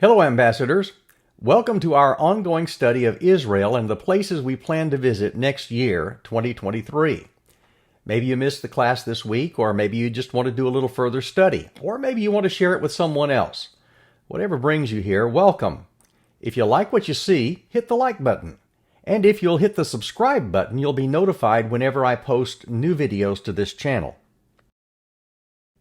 Hello, Ambassadors. Welcome to our ongoing study of Israel and the places we plan to visit next year, 2023. Maybe you missed the class this week, or maybe you just want to do a little further study, or maybe you want to share it with someone else. Whatever brings you here, welcome. If you like what you see, hit the like button. And if you'll hit the subscribe button, you'll be notified whenever I post new videos to this channel.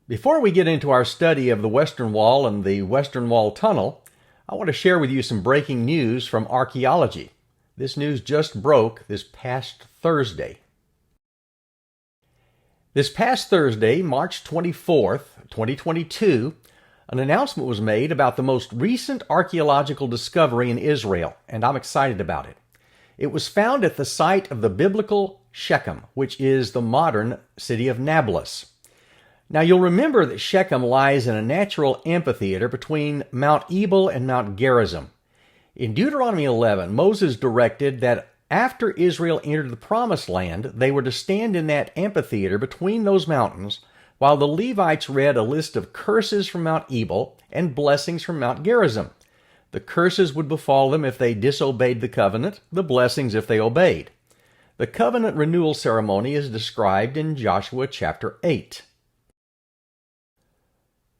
Before we get into our study of the Western Wall and the Western Wall Tunnel, I want to share with you some breaking news from archaeology. This news just broke this past Thursday. This past Thursday, March 24th, 2022, an announcement was made about the most recent archaeological discovery in Israel, and I'm excited about it. It was found at the site of the biblical Shechem, which is the modern city of Nablus. Now, you'll remember that Shechem lies in a natural amphitheater between Mount Ebal and Mount Gerizim. In Deuteronomy 11, Moses directed that after Israel entered the Promised Land, they were to stand in that amphitheater between those mountains, while the Levites read a list of curses from Mount Ebal and blessings from Mount Gerizim. The curses would befall them if they disobeyed the covenant, the blessings if they obeyed. The covenant renewal ceremony is described in Joshua chapter 8.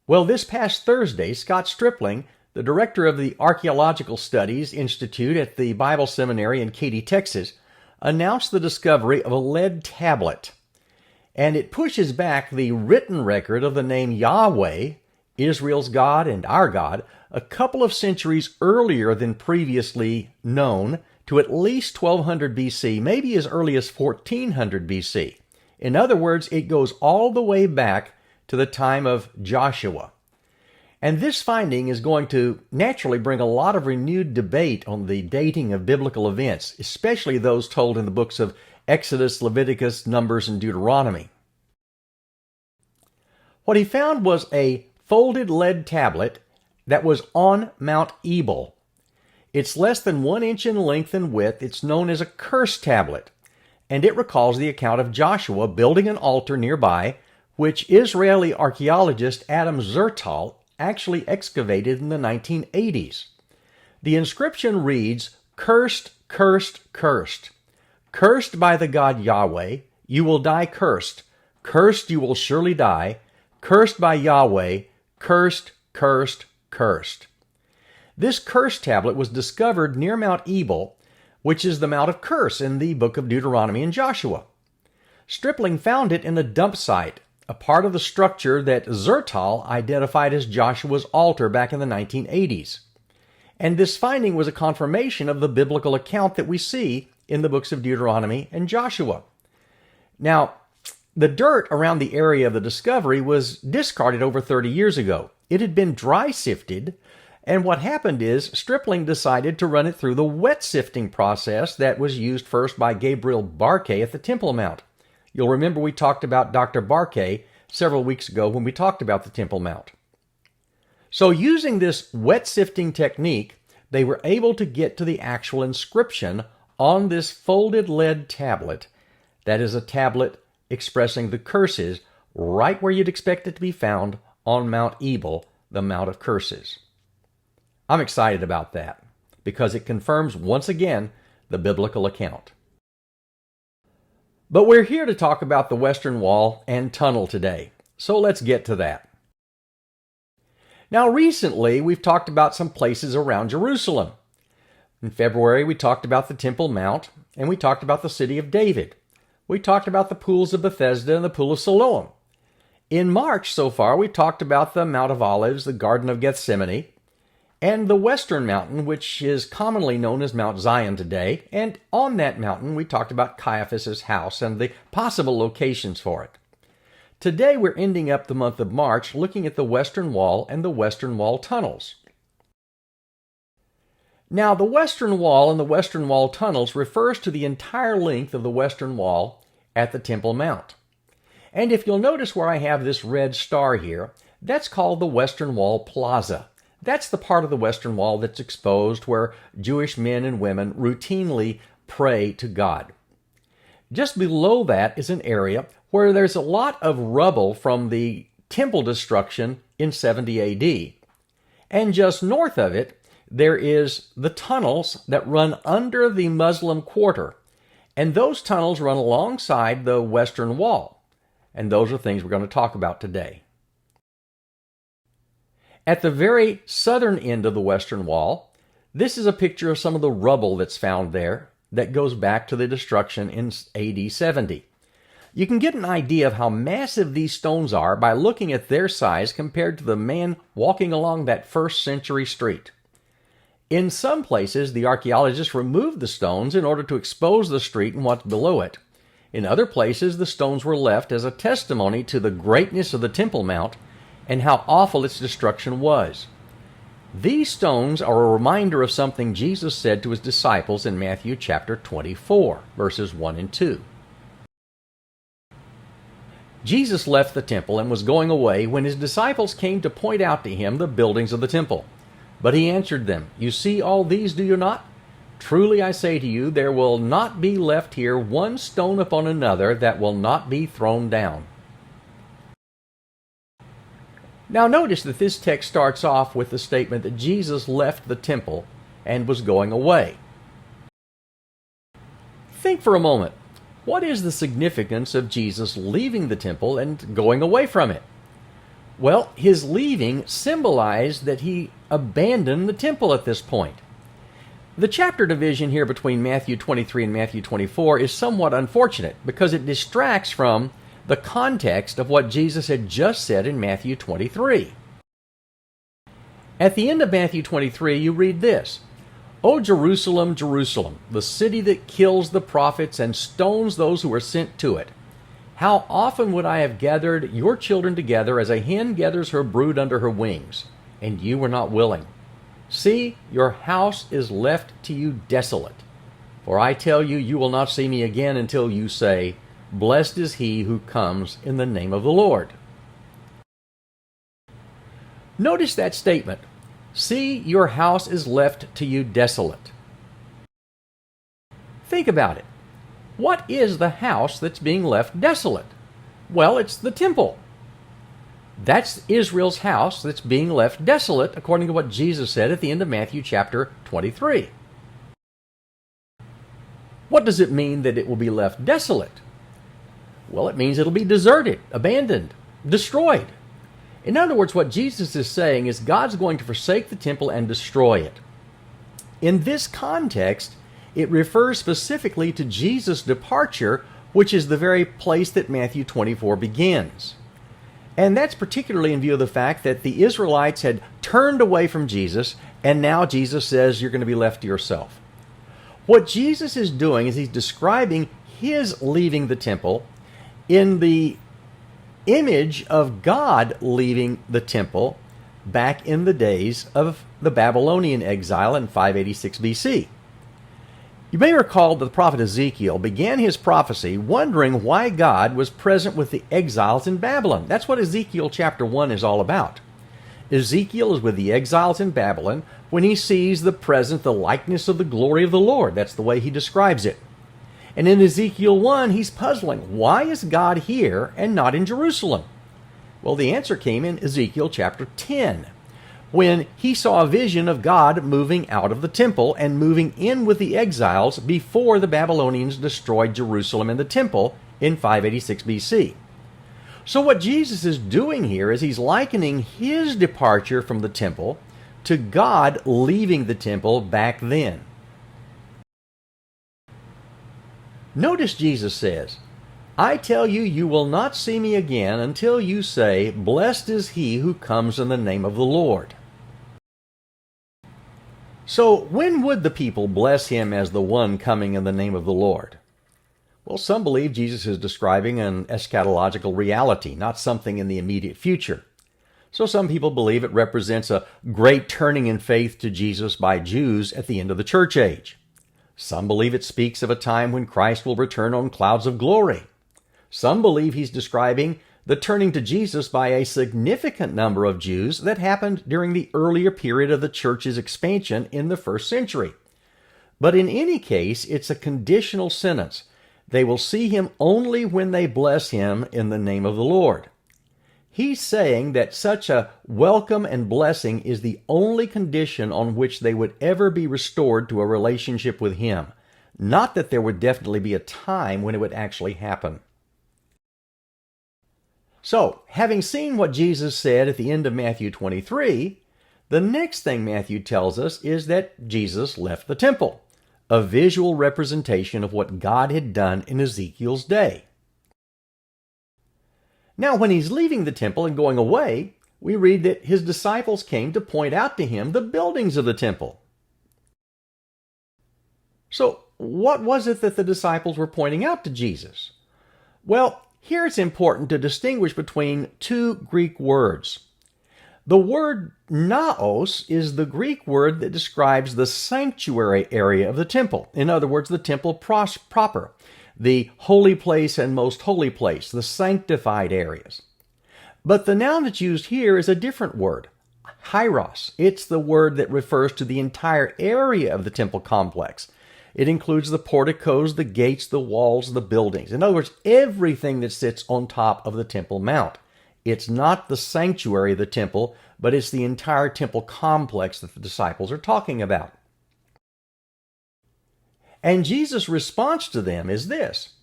Well, this past Thursday, Scott Stripling, the director of the Archaeological Studies Institute at the Bible Seminary in Katy, Texas, announced the discovery of a lead tablet. And it pushes back the written record of the name Yahweh, Israel's God and our God, a couple of centuries earlier than previously known, to at least 1200 BC, maybe as early as 1400 BC. In other words, it goes all the way back to the time of Joshua. And this finding is going to naturally bring a lot of renewed debate on the dating of biblical events, especially those told in the books of Exodus, Leviticus, Numbers, and Deuteronomy. What he found was a folded lead tablet that was on Mount Ebal. It's less than 1 inch in length and width. It's known as a curse tablet, and it recalls the account of Joshua building an altar nearby, which Israeli archaeologist Adam Zertal actually excavated in the 1980s. The inscription reads, "Cursed, cursed, cursed. Cursed by the God Yahweh, you will die cursed. Cursed you will surely die. Cursed by Yahweh, cursed, cursed, cursed." This curse tablet was discovered near Mount Ebal, which is the Mount of Curse in the book of Deuteronomy and Joshua. Stripling found it in a dump site, a part of the structure that Zertal identified as Joshua's altar back in the 1980s. And this finding was a confirmation of the biblical account that we see in the books of Deuteronomy and Joshua. Now, the dirt around the area of the discovery was discarded over 30 years ago. It had been dry sifted, and what happened is Stripling decided to run it through the wet sifting process that was used first by Gabriel Barkay at the Temple Mount. You'll remember we talked about Dr. Barkay several weeks ago when we talked about the Temple Mount. So using this wet sifting technique, they were able to get to the actual inscription on this folded lead tablet. That is a tablet expressing the curses right where you'd expect it to be found on Mount Ebal, the Mount of Curses. I'm excited about that because it confirms once again the biblical account. But we're here to talk about the Western Wall and Tunnel today, so let's get to that. Now, recently, we've talked about some places around Jerusalem. In February, we talked about the Temple Mount, and we talked about the City of David. We talked about the pools of Bethesda and the Pool of Siloam. In March, so far, we talked about the Mount of Olives, the Garden of Gethsemane, and the Western Mountain, which is commonly known as Mount Zion today. And on that mountain, we talked about Caiaphas' house and the possible locations for it. Today, we're ending up the month of March looking at the Western Wall and the Western Wall tunnels. Now, the Western Wall and the Western Wall tunnels refers to the entire length of the Western Wall at the Temple Mount. And if you'll notice where I have this red star here, that's called the Western Wall Plaza. That's the part of the Western Wall that's exposed where Jewish men and women routinely pray to God. Just below that is an area where there's a lot of rubble from the temple destruction in 70 AD. And just north of it, there is the tunnels that run under the Muslim quarter. And those tunnels run alongside the Western Wall. And those are things we're going to talk about today. At the very southern end of the Western Wall, this is a picture of some of the rubble that's found there that goes back to the destruction in AD 70. You can get an idea of how massive these stones are by looking at their size compared to the man walking along that first century street. In some places, the archaeologists removed the stones in order to expose the street and what's below it. In other places, the stones were left as a testimony to the greatness of the Temple Mount and how awful its destruction was. These stones are a reminder of something Jesus said to his disciples in Matthew chapter 24, verses 1 and 2. Jesus left the temple and was going away when his disciples came to point out to him the buildings of the temple. But he answered them, "You see all these, do you not? Truly I say to you, there will not be left here one stone upon another that will not be thrown down." Now notice that this text starts off with the statement that Jesus left the temple and was going away. Think for a moment. What is the significance of Jesus leaving the temple and going away from it? Well, his leaving symbolized that he abandoned the temple at this point. The chapter division here between Matthew 23 and Matthew 24 is somewhat unfortunate because it distracts from the context of what Jesus had just said in Matthew 23. At the end of Matthew 23, you read this, "O Jerusalem, Jerusalem, the city that kills the prophets and stones those who are sent to it. How often would I have gathered your children together as a hen gathers her brood under her wings, and you were not willing. See, your house is left to you desolate. For I tell you, you will not see me again until you say, Blessed is he who comes in the name of the Lord." Notice that statement. See, your house is left to you desolate. Think about it. What is the house that's being left desolate? Well, it's the temple. That's Israel's house that's being left desolate, according to what Jesus said at the end of Matthew chapter 23. What does it mean that it will be left desolate? Well, it means it'll be deserted, abandoned, destroyed. In other words, what Jesus is saying is God's going to forsake the temple and destroy it. In this context, it refers specifically to Jesus' departure, which is the very place that Matthew 24 begins. And that's particularly in view of the fact that the Israelites had turned away from Jesus, and now Jesus says you're going to be left to yourself. What Jesus is doing is he's describing his leaving the temple in the image of God leaving the temple back in the days of the Babylonian exile in 586 BC. You may recall that the prophet Ezekiel began his prophecy wondering why God was present with the exiles in Babylon. That's what Ezekiel chapter 1 is all about. Ezekiel is with the exiles in Babylon when he sees the presence, the likeness of the glory of the Lord. That's the way he describes it. And in Ezekiel 1, he's puzzling. Why is God here and not in Jerusalem? Well, the answer came in Ezekiel chapter 10, when he saw a vision of God moving out of the temple and moving in with the exiles before the Babylonians destroyed Jerusalem and the temple in 586 BC. So what Jesus is doing here is he's likening his departure from the temple to God leaving the temple back then. Notice Jesus says, I tell you, you will not see me again until you say, Blessed is he who comes in the name of the Lord. So when would the people bless him as the one coming in the name of the Lord? Well, some believe Jesus is describing an eschatological reality, not something in the immediate future. So some people believe it represents a great turning in faith to Jesus by Jews at the end of the church age. Some believe it speaks of a time when Christ will return on clouds of glory. Some believe he's describing the turning to Jesus by a significant number of Jews that happened during the earlier period of the church's expansion in the first century. But in any case, it's a conditional sentence. They will see him only when they bless him in the name of the Lord. He's saying that such a welcome and blessing is the only condition on which they would ever be restored to a relationship with Him, not that there would definitely be a time when it would actually happen. So, having seen what Jesus said at the end of Matthew 23, the next thing Matthew tells us is that Jesus left the temple, a visual representation of what God had done in Ezekiel's day. Now, when he's leaving the temple and going away, we read that his disciples came to point out to him the buildings of the temple. So, what was it that the disciples were pointing out to Jesus? Well, here it's important to distinguish between two Greek words. The word naos is the Greek word that describes the sanctuary area of the temple. In other words, the temple proper, the holy place and most holy place, the sanctified areas. But the noun that's used here is a different word, hieros. It's the word that refers to the entire area of the temple complex. It includes the porticos, the gates, the walls, the buildings. In other words, everything that sits on top of the Temple Mount. It's not the sanctuary of the temple, but it's the entire temple complex that the disciples are talking about. And Jesus' response to them is this: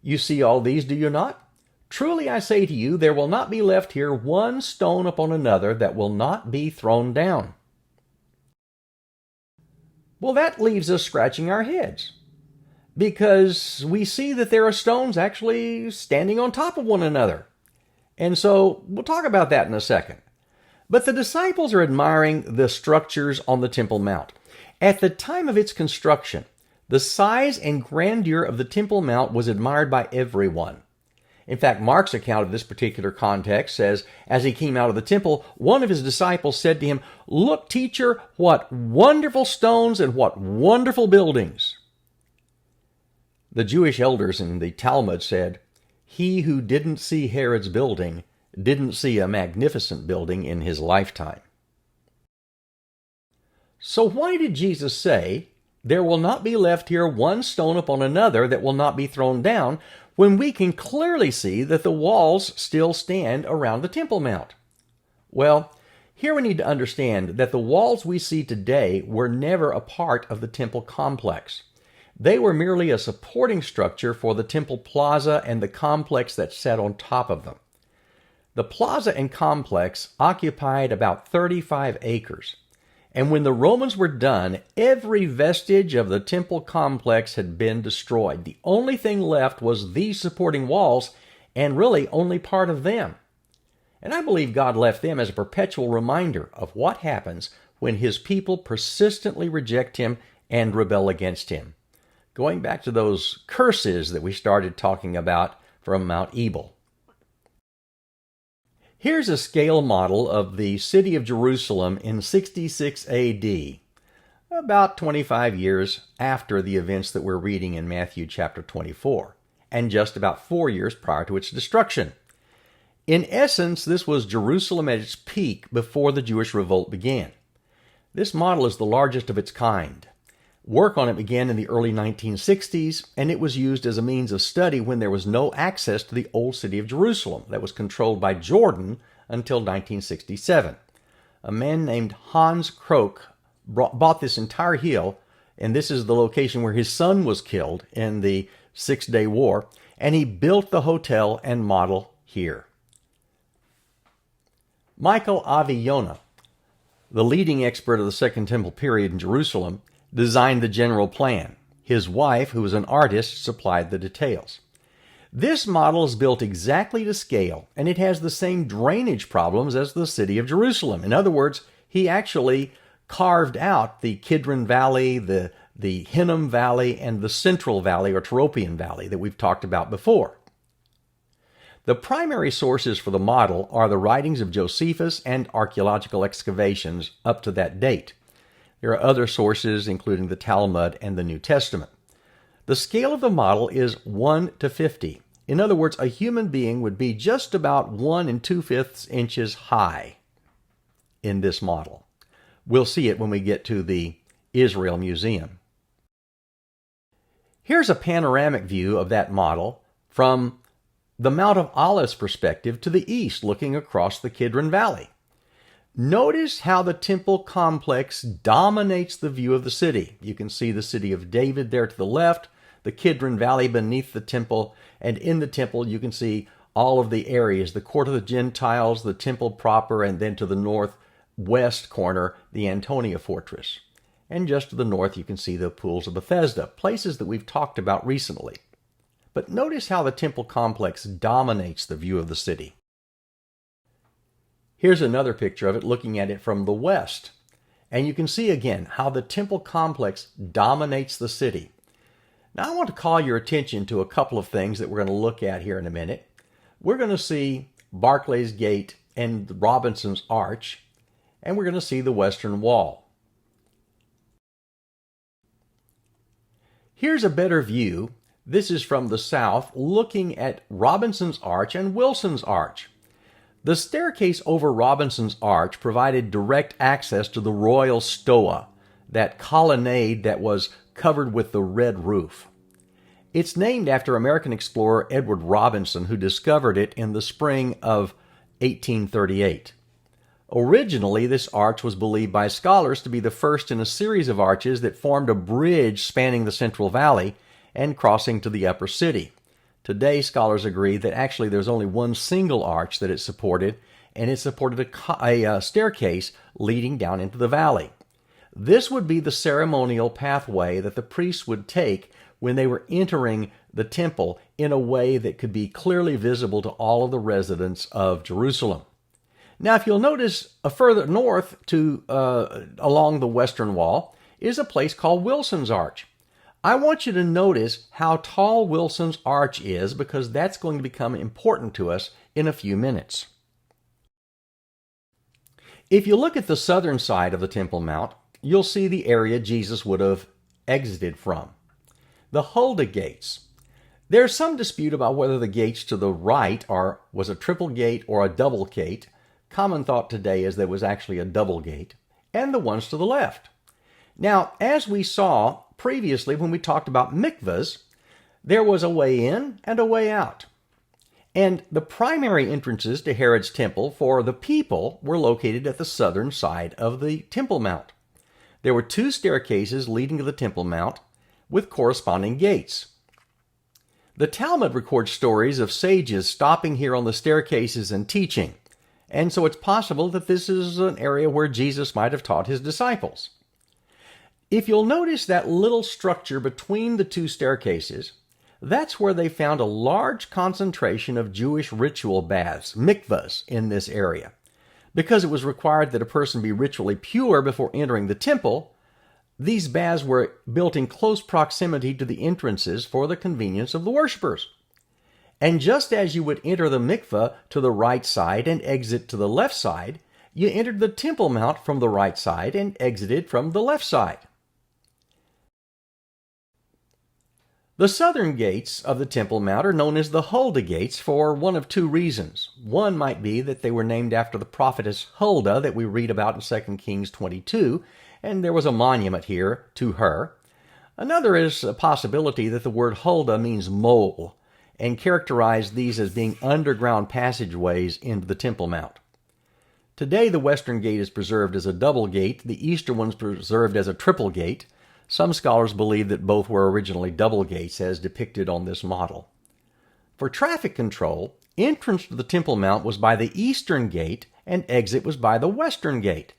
"You see all these, do you not? Truly I say to you, there will not be left here one stone upon another that will not be thrown down." Well, that leaves us scratching our heads, because we see that there are stones actually standing on top of one another. And so we'll talk about that in a second. But the disciples are admiring the structures on the Temple Mount. At the time of its construction, the size and grandeur of the Temple Mount was admired by everyone. In fact, Mark's account of this particular context says, as he came out of the temple, one of his disciples said to him, "Look, teacher, what wonderful stones and what wonderful buildings." The Jewish elders in the Talmud said, "He who didn't see Herod's building didn't see a magnificent building in his lifetime." So why did Jesus say, "There will not be left here one stone upon another that will not be thrown down," when we can clearly see that the walls still stand around the Temple Mount? Well, here we need to understand that the walls we see today were never a part of the temple complex. They were merely a supporting structure for the temple plaza and the complex that sat on top of them. The plaza and complex occupied about 35 acres. And when the Romans were done, every vestige of the temple complex had been destroyed. The only thing left was these supporting walls, and really only part of them. And I believe God left them as a perpetual reminder of what happens when His people persistently reject Him and rebel against Him. Going back to those curses that we started talking about from Mount Ebal. Here's a scale model of the city of Jerusalem in 66 AD, about 25 years after the events that we're reading in Matthew chapter 24, and just about 4 years prior to its destruction. In essence, this was Jerusalem at its peak before the Jewish revolt began. This model is the largest of its kind. Work on it began in the early 1960s, and it was used as a means of study when there was no access to the old city of Jerusalem that was controlled by Jordan until 1967. A man named Hans Krook bought this entire hill, and this is the location where his son was killed in the Six-Day War, and he built the hotel and model here. Michael Avi-Yonah, the leading expert of the Second Temple period in Jerusalem, designed the general plan. His wife, who was an artist, supplied the details. This model is built exactly to scale, and it has the same drainage problems as the city of Jerusalem. In other words, he actually carved out the Kidron Valley, the Hinnom Valley, and the Central Valley, or Tyropoeon Valley, that we've talked about before. The primary sources for the model are the writings of Josephus and archaeological excavations up to that date. There are other sources, including the Talmud and the New Testament. The scale of the model is 1 to 50. In other words, a human being would be just about 1 2/5 inches high in this model. We'll see it when we get to the Israel Museum. Here's a panoramic view of that model from the Mount of Olives perspective to the east, looking across the Kidron Valley. Notice how the temple complex dominates the view of the city. You can see the city of David there to the left, the Kidron Valley beneath the temple, and in the temple you can see all of the areas, the court of the Gentiles, the temple proper, and then to the northwest corner, the Antonia fortress. And just to the north you can see the pools of Bethesda, places that we've talked about recently. But notice how the temple complex dominates the view of the city. Here's another picture of it looking at it from the west. And you can see again how the temple complex dominates the city. Now I want to call your attention to a couple of things that we're going to look at here in a minute. We're going to see Barclay's Gate and Robinson's Arch, and we're going to see the Western Wall. Here's a better view. This is from the south, looking at Robinson's Arch and Wilson's Arch. The staircase over Robinson's Arch provided direct access to the royal stoa, that colonnade that was covered with the red roof. It's named after American explorer Edward Robinson, who discovered it in the spring of 1838. Originally, this arch was believed by scholars to be the first in a series of arches that formed a bridge spanning the Central Valley and crossing to the upper city. Today, scholars agree that actually there's only one single arch that it supported, and it supported a staircase leading down into the valley. This would be the ceremonial pathway that the priests would take when they were entering the temple in a way that could be clearly visible to all of the residents of Jerusalem. Now, if you'll notice, further north along the western wall is a place called Wilson's Arch. I want you to notice how tall Wilson's Arch is, because that's going to become important to us in a few minutes. If you look at the southern side of the Temple Mount, you'll see the area Jesus would have exited from. The Huldah gates. There's some dispute about whether the gates to the right was a triple gate or a double gate. Common thought today is there was actually a double gate, and the ones to the left. Now, as we saw previously when we talked about mikvahs, there was a way in and a way out. And the primary entrances to Herod's temple for the people were located at the southern side of the Temple Mount. There were 2 staircases leading to the Temple Mount with corresponding gates. The Talmud records stories of sages stopping here on the staircases and teaching, and so it's possible that this is an area where Jesus might have taught his disciples. If you'll notice that little structure between the 2 staircases, that's where they found a large concentration of Jewish ritual baths, mikvahs, in this area. Because it was required that a person be ritually pure before entering the temple, these baths were built in close proximity to the entrances for the convenience of the worshipers. And just as you would enter the mikvah to the right side and exit to the left side, you entered the Temple Mount from the right side and exited from the left side. The southern gates of the Temple Mount are known as the Huldah gates for one of 2 reasons. One might be that they were named after the prophetess Huldah that we read about in 2 Kings 22, and there was a monument here to her. Another is a possibility that the word Huldah means mole, and characterized these as being underground passageways into the Temple Mount. Today, the western gate is preserved as a double gate, the eastern one's preserved as a triple gate. Some scholars believe that both were originally double gates as depicted on this model. For traffic control, entrance to the Temple Mount was by the eastern gate and exit was by the western gate.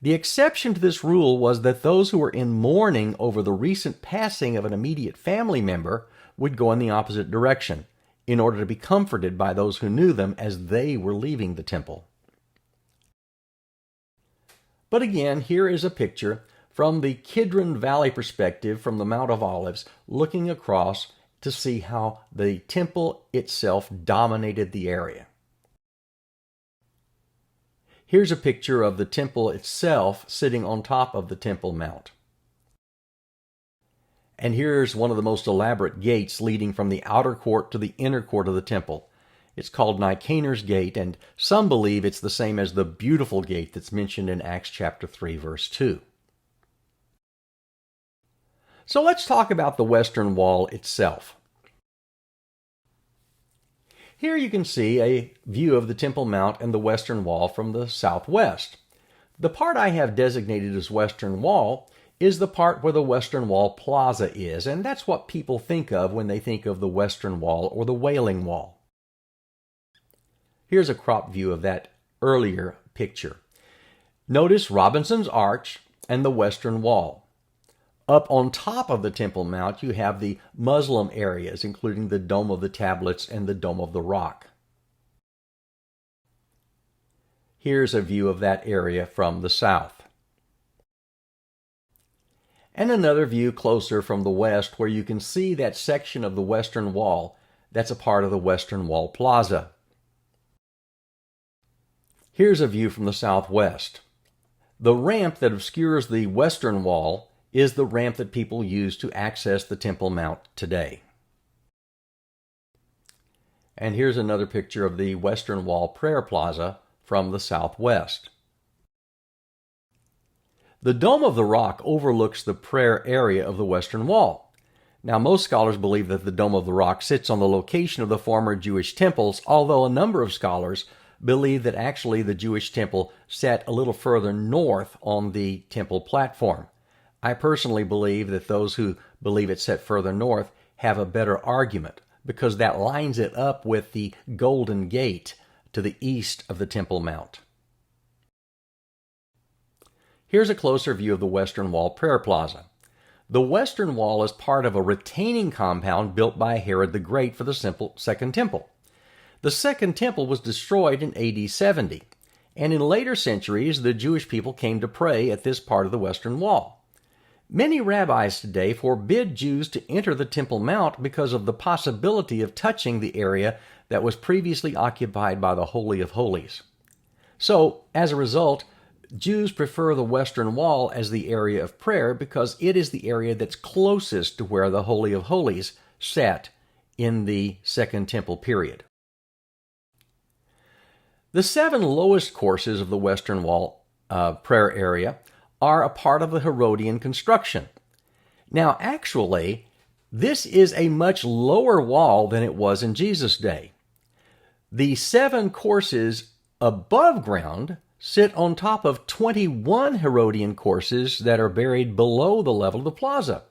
The exception to this rule was that those who were in mourning over the recent passing of an immediate family member would go in the opposite direction, in order to be comforted by those who knew them as they were leaving the temple. But again, here is a picture from the Kidron Valley perspective from the Mount of Olives, looking across to see how the temple itself dominated the area. Here's a picture of the temple itself sitting on top of the Temple Mount. And here's one of the most elaborate gates leading from the outer court to the inner court of the temple. It's called Nicanor's Gate, and some believe it's the same as the beautiful gate that's mentioned in Acts chapter 3, verse 2. So let's talk about the Western Wall itself. Here you can see a view of the Temple Mount and the Western Wall from the southwest. The part I have designated as Western Wall is the part where the Western Wall Plaza is, and that's what people think of when they think of the Western Wall or the Wailing Wall. Here's a crop view of that earlier picture. Notice Robinson's Arch and the Western Wall. Up on top of the Temple Mount, you have the Muslim areas, including the Dome of the Tablets and the Dome of the Rock. Here's a view of that area from the south. And another view closer from the west where you can see that section of the Western Wall that's a part of the Western Wall Plaza. Here's a view from the southwest. The ramp that obscures the Western Wall is the ramp that people use to access the Temple Mount today. And here's another picture of the Western Wall Prayer Plaza from the southwest. The Dome of the Rock overlooks the prayer area of the Western Wall. Now, most scholars believe that the Dome of the Rock sits on the location of the former Jewish temples, although a number of scholars believe that actually the Jewish temple sat a little further north on the temple platform. I personally believe that those who believe it sat further north have a better argument, because that lines it up with the Golden Gate to the east of the Temple Mount. Here's a closer view of the Western Wall Prayer Plaza. The Western Wall is part of a retaining compound built by Herod the Great for the Second Temple. The Second Temple was destroyed in AD 70, and in later centuries the Jewish people came to pray at this part of the Western Wall. Many rabbis today forbid Jews to enter the Temple Mount because of the possibility of touching the area that was previously occupied by the Holy of Holies. So, as a result, Jews prefer the Western Wall as the area of prayer because it is the area that's closest to where the Holy of Holies sat in the Second Temple period. The 7 lowest courses of the Western Wall prayer area are a part of the Herodian construction. Now, actually, this is a much lower wall than it was in Jesus' day. The 7 courses above ground sit on top of 21 Herodian courses that are buried below the level of the plaza.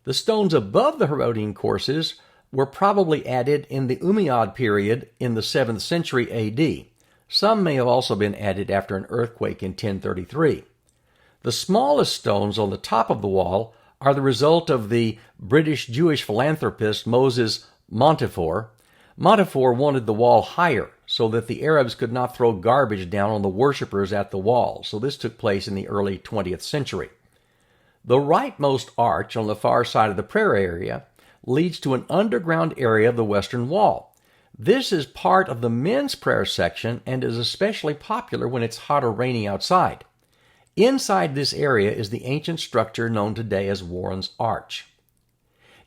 The stones above the Herodian courses were probably added in the Umayyad period in the 7th century AD. Some may have also been added after an earthquake in 1033. The smallest stones on the top of the wall are the result of the British Jewish philanthropist Moses Montefiore. Montefiore wanted the wall higher so that the Arabs could not throw garbage down on the worshippers at the wall. So this took place in the early 20th century. The rightmost arch on the far side of the prayer area leads to an underground area of the Western Wall. This is part of the men's prayer section and is especially popular when it's hot or rainy outside. Inside this area is the ancient structure known today as Warren's Arch.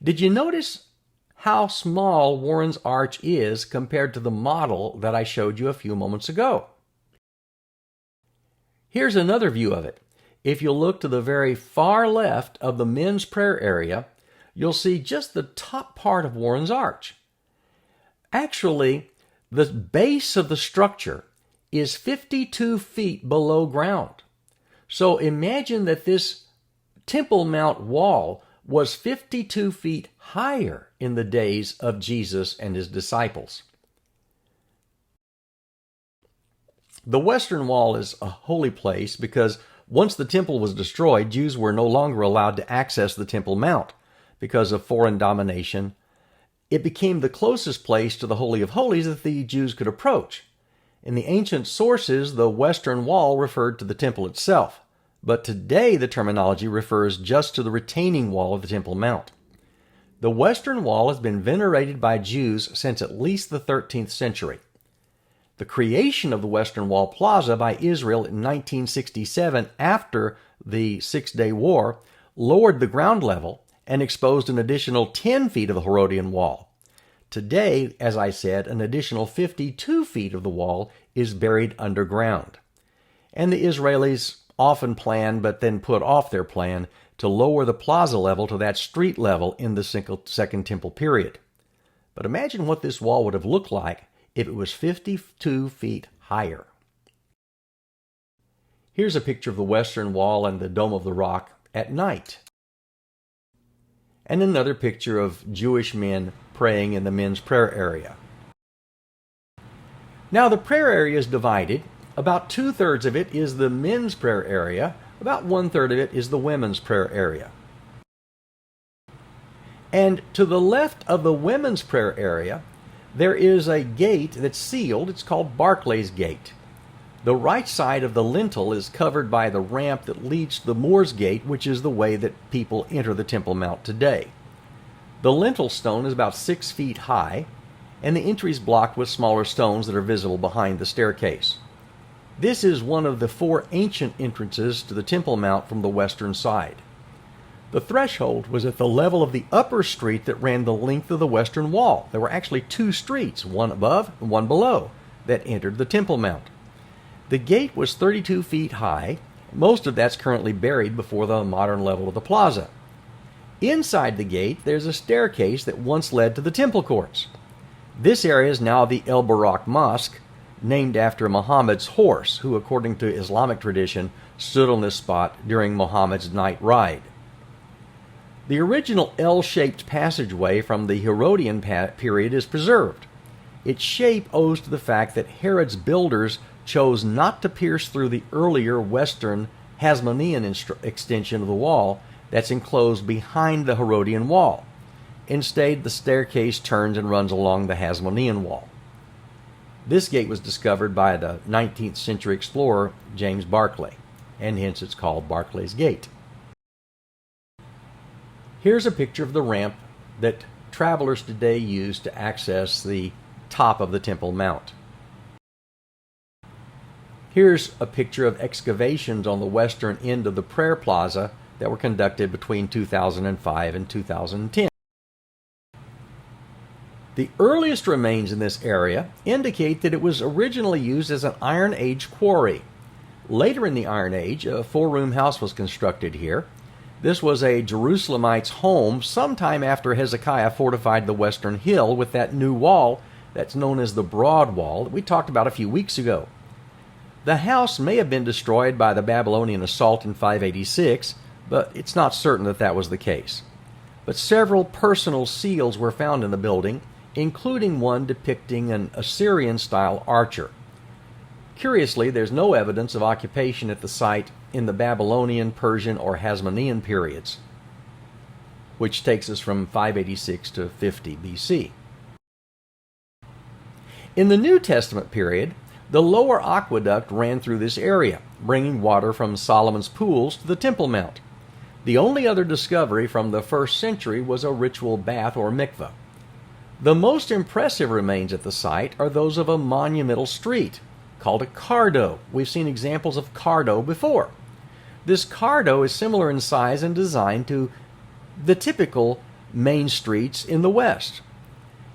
Did you notice how small Warren's Arch is compared to the model that I showed you a few moments ago? Here's another view of it. If you look to the very far left of the men's prayer area, you'll see just the top part of Warren's Arch. Actually, the base of the structure is 52 feet below ground. So imagine that this Temple Mount wall was 52 feet higher in the days of Jesus and his disciples. The Western Wall is a holy place because once the temple was destroyed, Jews were no longer allowed to access the Temple Mount because of foreign domination. It became the closest place to the Holy of Holies that the Jews could approach. In the ancient sources, the Western Wall referred to the temple itself, but today the terminology refers just to the retaining wall of the Temple Mount. The Western Wall has been venerated by Jews since at least the 13th century. The creation of the Western Wall Plaza by Israel in 1967 after the Six-Day War lowered the ground level and exposed an additional 10 feet of the Herodian Wall. Today, as I said, an additional 52 feet of the wall is buried underground. And the Israelis often plan, but then put off their plan, to lower the plaza level to that street level in the Second Temple period. But imagine what this wall would have looked like if it was 52 feet higher. Here's a picture of the Western Wall and the Dome of the Rock at night. And another picture of Jewish men praying in the men's prayer area. Now the prayer area is divided. About 2/3 of it is the men's prayer area. About 1/3 of it is the women's prayer area. And to the left of the women's prayer area, there is a gate that's sealed. It's called Barclay's Gate. The right side of the lintel is covered by the ramp that leads to the Moor's Gate, which is the way that people enter the Temple Mount today. The lintel stone is about 6 feet high, and the entry is blocked with smaller stones that are visible behind the staircase. This is one of the 4 ancient entrances to the Temple Mount from the western side. The threshold was at the level of the upper street that ran the length of the western wall. There were actually 2 streets, one above and one below, that entered the Temple Mount. The gate was 32 feet high. Most of that's currently buried before the modern level of the plaza. Inside the gate, there's a staircase that once led to the temple courts. This area is now the El Barak Mosque, named after Muhammad's horse, who, according to Islamic tradition, stood on this spot during Muhammad's night ride. The original L-shaped passageway from the Herodian period is preserved. Its shape owes to the fact that Herod's builders chose not to pierce through the earlier western Hasmonean extension of the wall that's enclosed behind the Herodian wall. Instead, the staircase turns and runs along the Hasmonean wall. This gate was discovered by the 19th century explorer James Barclay, and hence it's called Barclay's Gate. Here's a picture of the ramp that travelers today use to access the top of the Temple Mount. Here's a picture of excavations on the western end of the prayer plaza that were conducted between 2005 and 2010. The earliest remains in this area indicate that it was originally used as an Iron Age quarry. Later in the Iron Age, a 4-room house was constructed here. This was a Jerusalemite's home sometime after Hezekiah fortified the western hill with that new wall that's known as the Broad Wall that we talked about a few weeks ago. The house may have been destroyed by the Babylonian assault in 586, but it's not certain that that was the case. But several personal seals were found in the building, including one depicting an Assyrian-style archer. Curiously, there's no evidence of occupation at the site in the Babylonian, Persian, or Hasmonean periods, which takes us from 586 to 50 BC. In the New Testament period, the lower aqueduct ran through this area, bringing water from Solomon's pools to the Temple Mount. The only other discovery from the 1st century was a ritual bath or mikveh. The most impressive remains at the site are those of a monumental street called a cardo. We've seen examples of cardo before. This cardo is similar in size and design to the typical main streets in the West.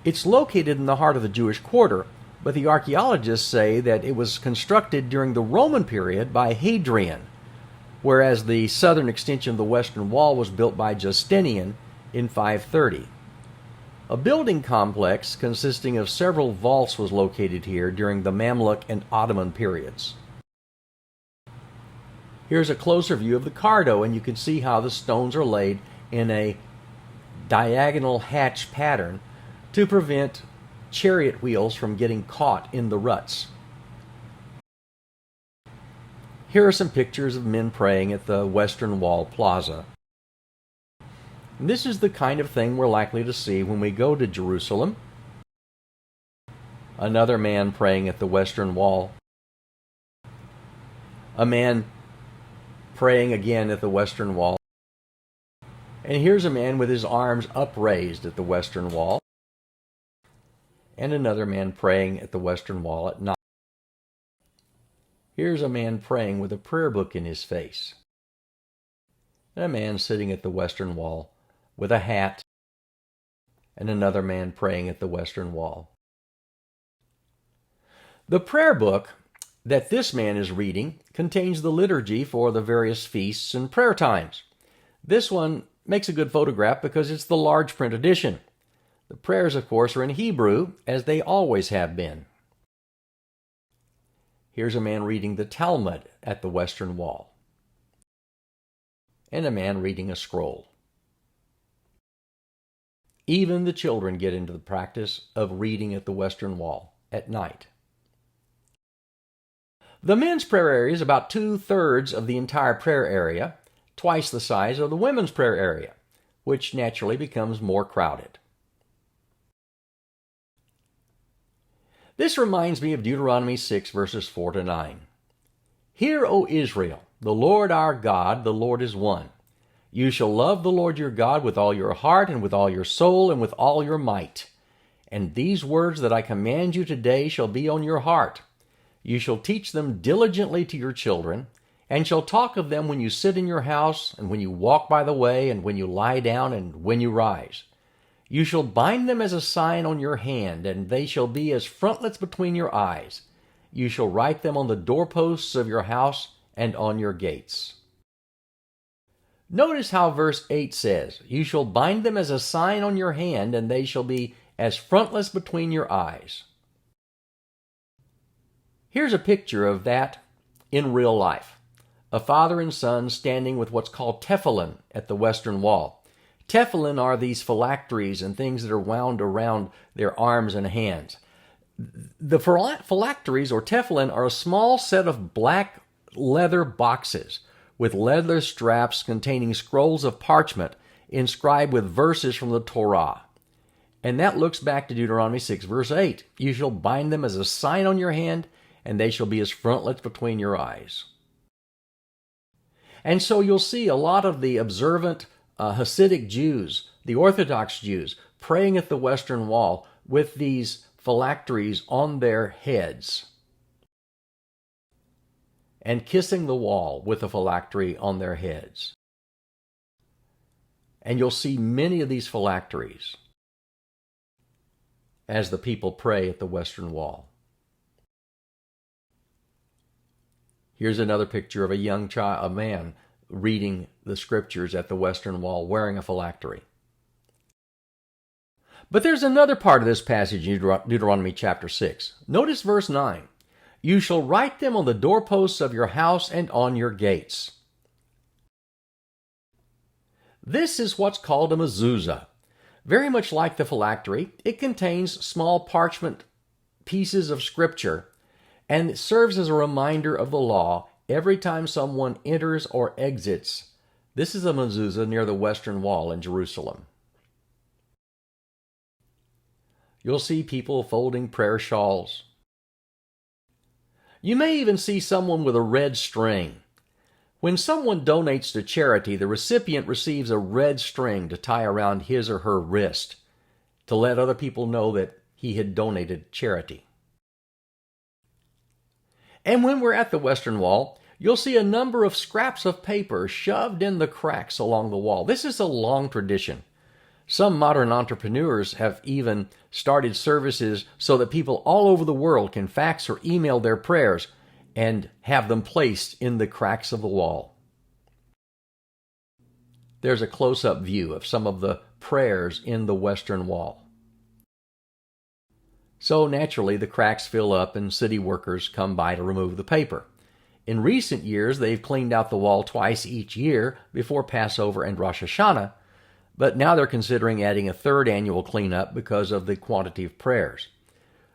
It's located in the heart of the Jewish quarter, but the archaeologists say that it was constructed during the Roman period by Hadrian, whereas the southern extension of the Western Wall was built by Justinian in 530. A building complex consisting of several vaults was located here during the Mamluk and Ottoman periods. Here's a closer view of the cardo, and you can see how the stones are laid in a diagonal hatch pattern to prevent chariot wheels from getting caught in the ruts. Here are some pictures of men praying at the Western Wall Plaza. This is the kind of thing we're likely to see when we go to Jerusalem. Another man praying at the Western Wall. A man praying again at the Western Wall. And here's a man with his arms upraised at the Western Wall. And another man praying at the Western Wall at night. Here's a man praying with a prayer book in his face. And a man sitting at the Western Wall with a hat. And another man praying at the Western Wall. The prayer book that this man is reading contains the liturgy for the various feasts and prayer times. This one makes a good photograph because it's the large print edition. The prayers, of course, are in Hebrew, as they always have been. Here's a man reading the Talmud at the Western Wall, and a man reading a scroll. Even the children get into the practice of reading at the Western Wall at night. The men's prayer area is about 2/3 of the entire prayer area, twice the size of the women's prayer area, which naturally becomes more crowded. This reminds me of Deuteronomy 6, verses 4-9. Hear, O Israel, the Lord our God, the Lord is one. You shall love the Lord your God with all your heart and with all your soul and with all your might. And these words that I command you today shall be on your heart. You shall teach them diligently to your children, and shall talk of them when you sit in your house, and when you walk by the way, and when you lie down, and when you rise. You shall bind them as a sign on your hand, and they shall be as frontlets between your eyes. You shall write them on the doorposts of your house and on your gates. Notice how verse 8 says, You shall bind them as a sign on your hand, and they shall be as frontlets between your eyes. Here's a picture of that in real life. A father and son standing with what's called tefillin at the Western Wall. Tefillin are these phylacteries and things that are wound around their arms and hands. The phylacteries or tefillin are a small set of black leather boxes with leather straps containing scrolls of parchment inscribed with verses from the Torah. And that looks back to Deuteronomy 6, verse 8. You shall bind them as a sign on your hand, and they shall be as frontlets between your eyes. And so you'll see a lot of the observant Hasidic Jews, the Orthodox Jews, praying at the Western Wall with these phylacteries on their heads and kissing the wall with a phylactery on their heads. And you'll see many of these phylacteries as the people pray at the Western Wall. Here's another picture of a man reading the scriptures at the Western Wall wearing a phylactery. But there's another part of this passage in Deuteronomy chapter 6. Notice verse 9. You shall write them on the doorposts of your house and on your gates. This is what's called a mezuzah. Very much like the phylactery, it contains small parchment pieces of scripture, and it serves as a reminder of the law every time someone enters or exits. This is a mezuzah near the Western Wall in Jerusalem. You'll see people folding prayer shawls. You may even see someone with a red string. When someone donates to charity, the recipient receives a red string to tie around his or her wrist to let other people know that he had donated charity. And when we're at the Western Wall, you'll see a number of scraps of paper shoved in the cracks along the wall. This is a long tradition. Some modern entrepreneurs have even started services so that people all over the world can fax or email their prayers and have them placed in the cracks of the wall. There's a close-up view of some of the prayers in the Western Wall. So naturally, the cracks fill up and city workers come by to remove the paper. In recent years, they've cleaned out the wall twice each year before Passover and Rosh Hashanah, but now they're considering adding a third annual cleanup because of the quantity of prayers.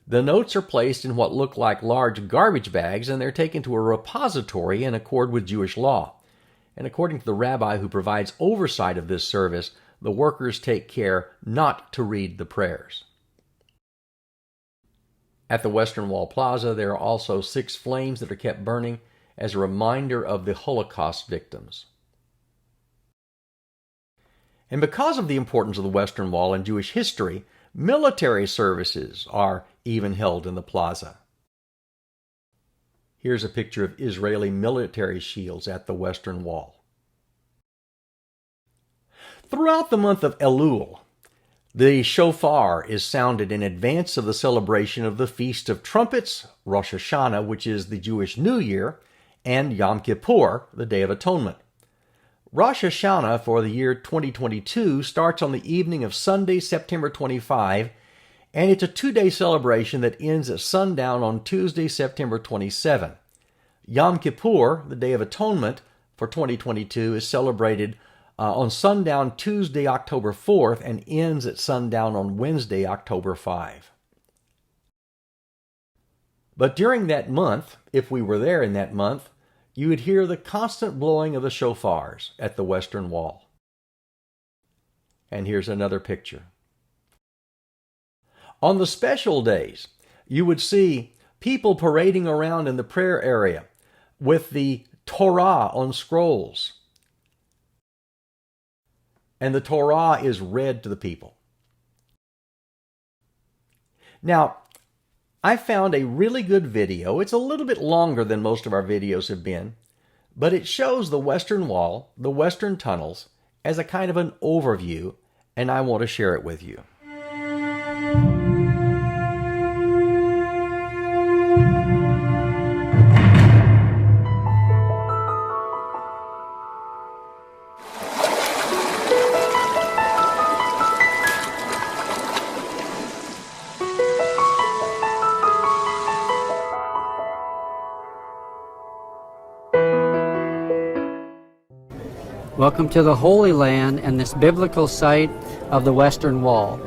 The notes are placed in what look like large garbage bags, and they're taken to a repository in accord with Jewish law. And according to the rabbi who provides oversight of this service, the workers take care not to read the prayers. At the Western Wall Plaza, there are also 6 flames that are kept burning as a reminder of the Holocaust victims. And because of the importance of the Western Wall in Jewish history, military services are even held in the plaza. Here's a picture of Israeli military shields at the Western Wall. Throughout the month of Elul, the shofar is sounded in advance of the celebration of the Feast of Trumpets, Rosh Hashanah, which is the Jewish New Year, and Yom Kippur, the Day of Atonement. Rosh Hashanah for the year 2022 starts on the evening of Sunday, September 25, and it's a 2-day celebration that ends at sundown on Tuesday, September 27. Yom Kippur, the Day of Atonement for 2022, is celebrated on sundown Tuesday, October 4th, and ends at sundown on Wednesday, October 5. But during that month, if we were there in that month, you would hear the constant blowing of the shofars at the Western Wall. And here's another picture. On the special days, you would see people parading around in the prayer area with the Torah on scrolls. And the Torah is read to the people. Now, I found a really good video. It's a little bit longer than most of our videos have been, but it shows the Western Wall, the Western tunnels, as a kind of an overview, and I want to share it with you. Welcome to the Holy Land and this biblical site of the Western Wall.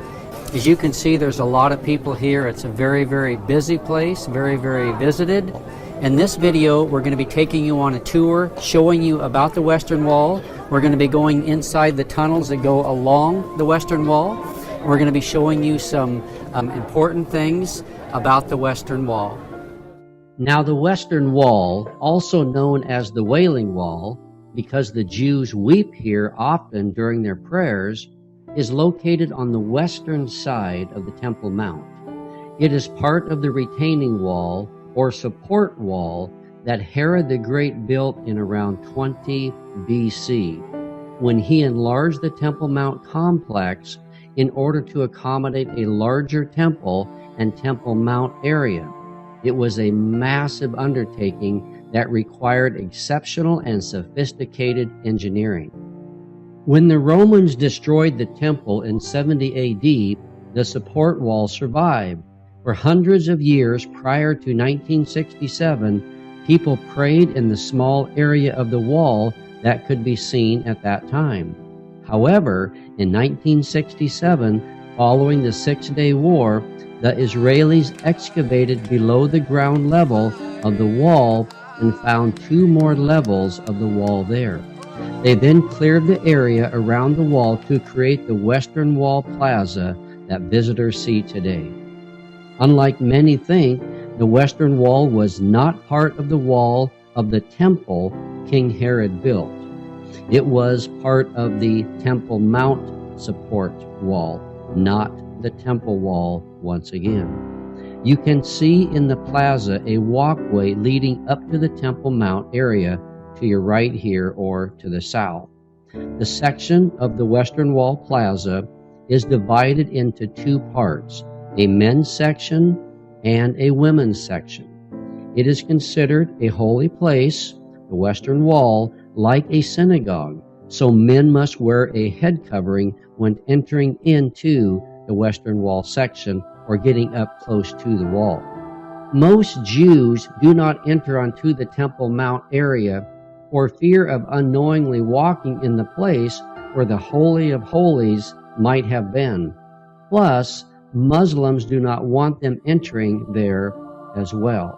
As you can see, there's a lot of people here. It's a very, very busy place, very, very visited. In this video, we're going to be taking you on a tour, showing you about the Western Wall. We're going to be going inside the tunnels that go along the Western Wall. We're going to be showing you some important things about the Western Wall. Now, the Western Wall, also known as the Wailing Wall, because the Jews weep here often during their prayers, is located on the western side of the Temple Mount. It is part of the retaining wall or support wall that Herod the Great built in around 20 BC, when he enlarged the Temple Mount complex in order to accommodate a larger temple and Temple Mount area. It was a massive undertaking that required exceptional and sophisticated engineering. When the Romans destroyed the temple in 70 AD, the support wall survived. For hundreds of years prior to 1967, people prayed in the small area of the wall that could be seen at that time. However, in 1967, following the Six-Day War, the Israelis excavated below the ground level of the wall and found 2 more levels of the wall there. They then cleared the area around the wall to create the Western Wall Plaza that visitors see today. Unlike many think, the Western Wall was not part of the wall of the temple King Herod built. It was part of the Temple Mount support wall, not the temple wall once again. You can see in the plaza a walkway leading up to the Temple Mount area to your right here or to the south. The section of the Western Wall Plaza is divided into 2 parts, a men's section and a women's section. It is considered a holy place, the Western Wall, like a synagogue, so men must wear a head covering when entering into the Western Wall section or getting up close to the wall. Most Jews do not enter onto the Temple Mount area for fear of unknowingly walking in the place where the Holy of Holies might have been. Plus, Muslims do not want them entering there as well.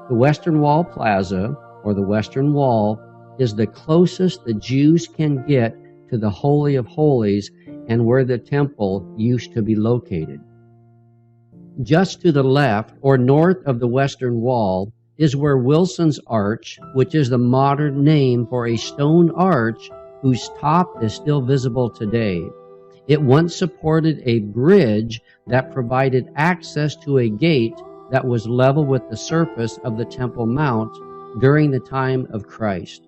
The Western Wall Plaza, or the Western Wall, is the closest the Jews can get to the Holy of Holies and where the temple used to be located. Just to the left or north of the Western Wall is where Wilson's Arch, which is the modern name for a stone arch whose top is still visible today. It once supported a bridge that provided access to a gate that was level with the surface of the Temple Mount during the time of Christ.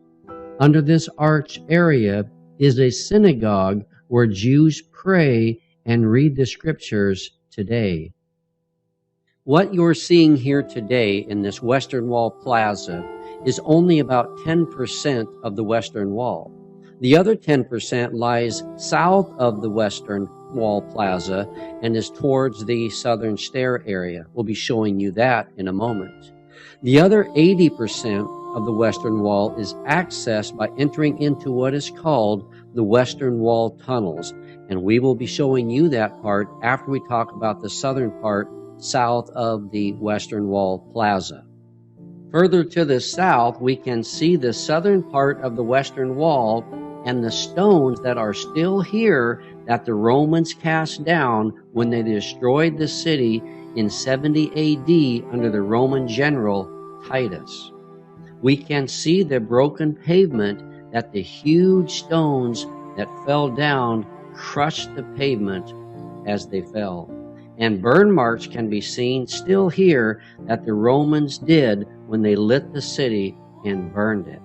Under this arch area is a synagogue where Jews pray and read the scriptures today. What you're seeing here today in this Western Wall Plaza is only about 10% of the Western Wall. The other 10% lies south of the Western Wall Plaza and is towards the Southern Stair area. We'll be showing you that in a moment. The other 80% of the Western Wall is accessed by entering into what is called the Western Wall tunnels, and we will be showing you that part after we talk about the southern part south of the Western Wall Plaza. Further to the south, we can see the southern part of the Western Wall and the stones that are still here that the Romans cast down when they destroyed the city in 70 AD under the Roman general Titus. We can see the broken pavement that the huge stones that fell down crushed the pavement as they fell. And burn marks can be seen still here that the Romans did when they lit the city and burned it.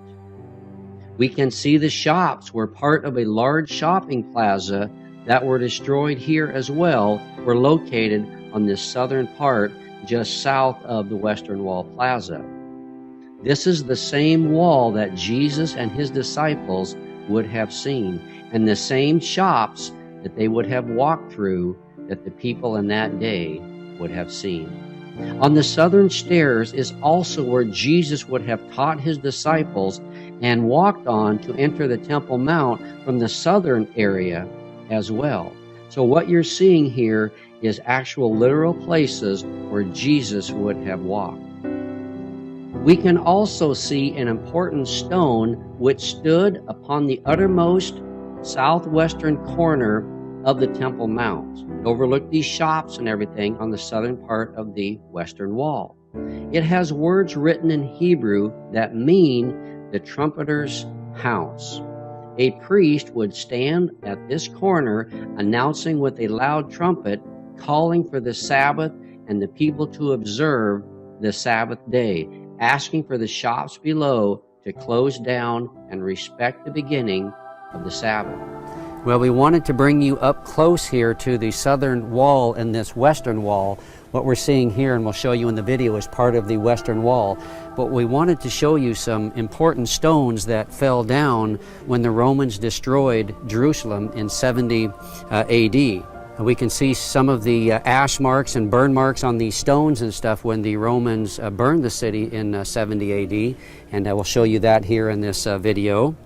We can see the shops were part of a large shopping plaza that were destroyed here as well, were located on this southern part just south of the Western Wall Plaza. This is the same wall that Jesus and his disciples would have seen, and the same shops that they would have walked through that the people in that day would have seen. On the southern stairs is also where Jesus would have taught his disciples and walked on to enter the Temple Mount from the southern area as well. So what you're seeing here is actual literal places where Jesus would have walked. We can also see an important stone which stood upon the uttermost southwestern corner of the Temple Mount. It overlooked these shops and everything on the southern part of the Western Wall. It has words written in Hebrew that mean the trumpeter's house. A priest would stand at this corner announcing with a loud trumpet, calling for the Sabbath and the people to observe the Sabbath day, asking for the shops below to close down and respect the beginning of the Sabbath. Well, we wanted to bring you up close here to the southern wall and this western wall. What we're seeing here, and we'll show you in the video, is part of the western wall. But we wanted to show you some important stones that fell down when the Romans destroyed Jerusalem in 70 AD. We can see some of the ash marks and burn marks on these stones and stuff when the Romans burned the city in 70 AD. And I will show you that here in this video.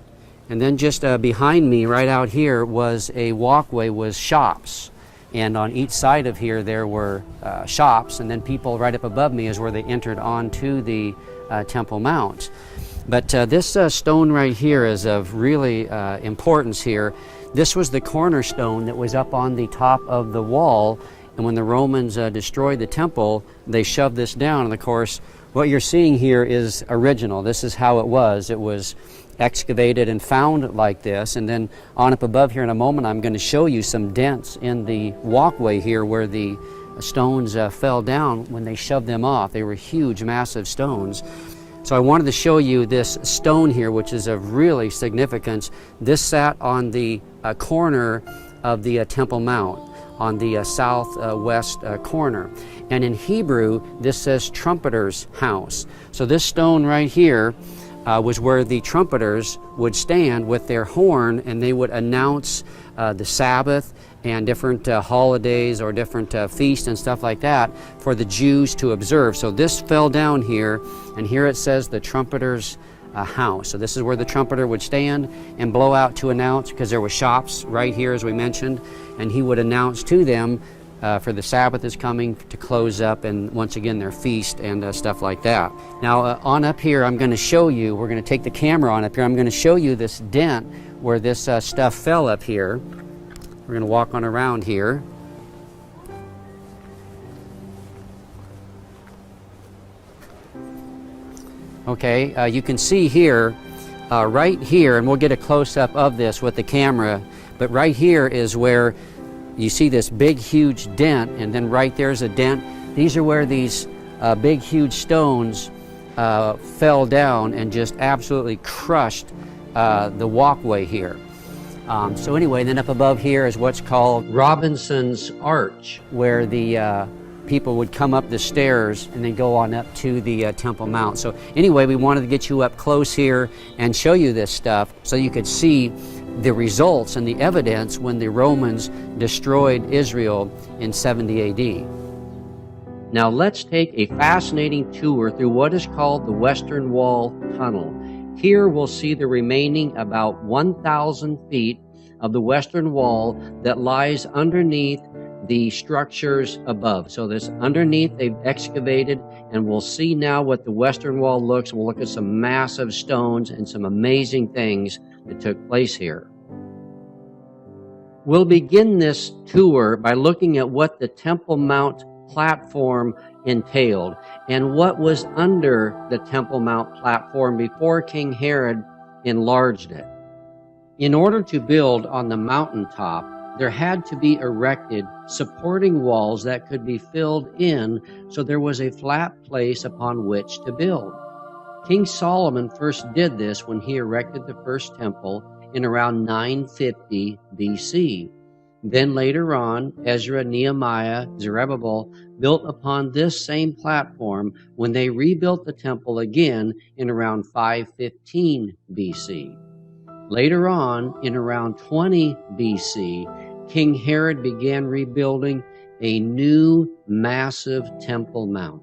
And then just behind me, right out here, was a walkway with shops. And on each side of here there were shops, and then people right up above me is where they entered onto the Temple Mount. But this stone right here is of really importance here. This was the cornerstone that was up on the top of the wall, and when the Romans destroyed the temple, they shoved this down. And of course, what you're seeing here is original. This is how it was. It was excavated and found like this, and then on up above here in a moment I'm going to show you some dents in the walkway here where the stones fell down when they shoved them off. They were huge, massive stones. So I wanted to show you this stone here, which is of really significance. This sat on the corner of the Temple Mount, on the southwest corner. And in Hebrew, this says trumpeter's house. So this stone right here was where the trumpeters would stand with their horn, and they would announce the Sabbath and different holidays or different feasts and stuff like that for the Jews to observe. So this fell down here, and here it says the trumpeter's house. So this is where the trumpeter would stand and blow out to announce, because there were shops right here as we mentioned, and he would announce to them for the Sabbath is coming to close up, and once again their feast and stuff like that. Now on up here I'm going to show you, we're going to take the camera on up here, I'm going to show you this dent where this stuff fell up here. We're going to walk on around here. Okay, you can see here, right here, and we'll get a close-up of this with the camera, but right here is where you see this big huge dent, and then right there's a dent. These are where these big huge stones fell down and just absolutely crushed the walkway here. So anyway, then up above here is what's called Robinson's Arch, where the people would come up the stairs and then go on up to the Temple Mount. So anyway, we wanted to get you up close here and show you this stuff so you could see the results and the evidence when the Romans destroyed Israel in 70 AD. Now let's take a fascinating tour through what is called the Western Wall Tunnel. Here we'll see the remaining about 1,000 feet of the Western Wall that lies underneath the structures above. So this underneath they've excavated, and we'll see now what the Western Wall looks. We'll look at some massive stones and some amazing things that took place here. We'll begin this tour by looking at what the Temple Mount platform entailed and what was under the Temple Mount platform before King Herod enlarged it. In order to build on the mountaintop, there had to be erected supporting walls that could be filled in, so there was a flat place upon which to build. King Solomon first did this when he erected the first temple in around 950 BC. Then later on, Ezra, Nehemiah, Zerubbabel built upon this same platform when they rebuilt the temple again in around 515 BC. Later on, in around 20 BC, King Herod began rebuilding a new massive Temple Mount.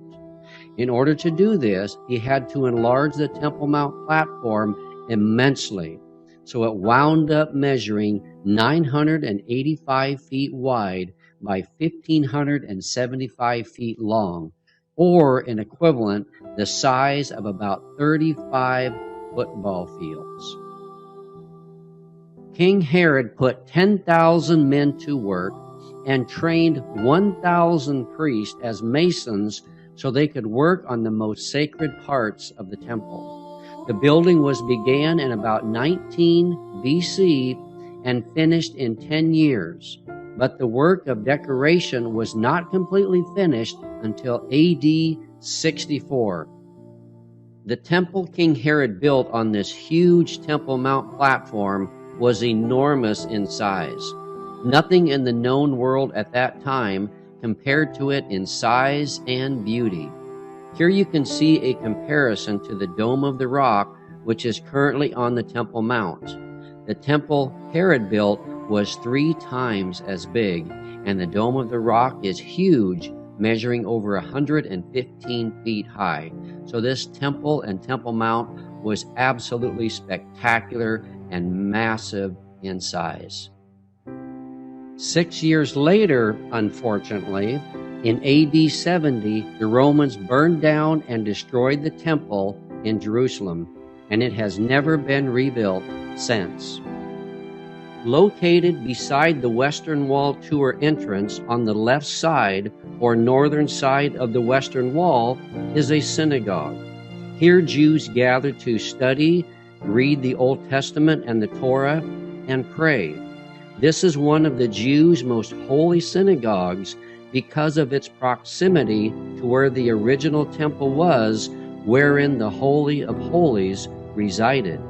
In order to do this, he had to enlarge the Temple Mount platform immensely. So it wound up measuring 985 feet wide by 1,575 feet long, or an equivalent the size of about 35 football fields. King Herod put 10,000 men to work and trained 1,000 priests as masons so they could work on the most sacred parts of the temple. The building was began in about 19 BC and finished in 10 years, but the work of decoration was not completely finished until AD 64. The temple King Herod built on this huge Temple Mount platform was enormous in size. Nothing in the known world at that time compared to it in size and beauty. Here you can see a comparison to the Dome of the Rock, which is currently on the Temple Mount. The temple Herod built was 3 times as big, and the Dome of the Rock is huge, measuring over 115 feet high. So this temple and Temple Mount was absolutely spectacular and massive in size. 6 years later, unfortunately, in AD 70, the Romans burned down and destroyed the temple in Jerusalem, and it has never been rebuilt since. Located beside the Western Wall tour entrance on the left side or northern side of the Western Wall is a synagogue. Here Jews gather to study, read the Old Testament and the Torah, and pray. This is one of the Jews' most holy synagogues because of its proximity to where the original temple was, wherein the Holy of Holies resided.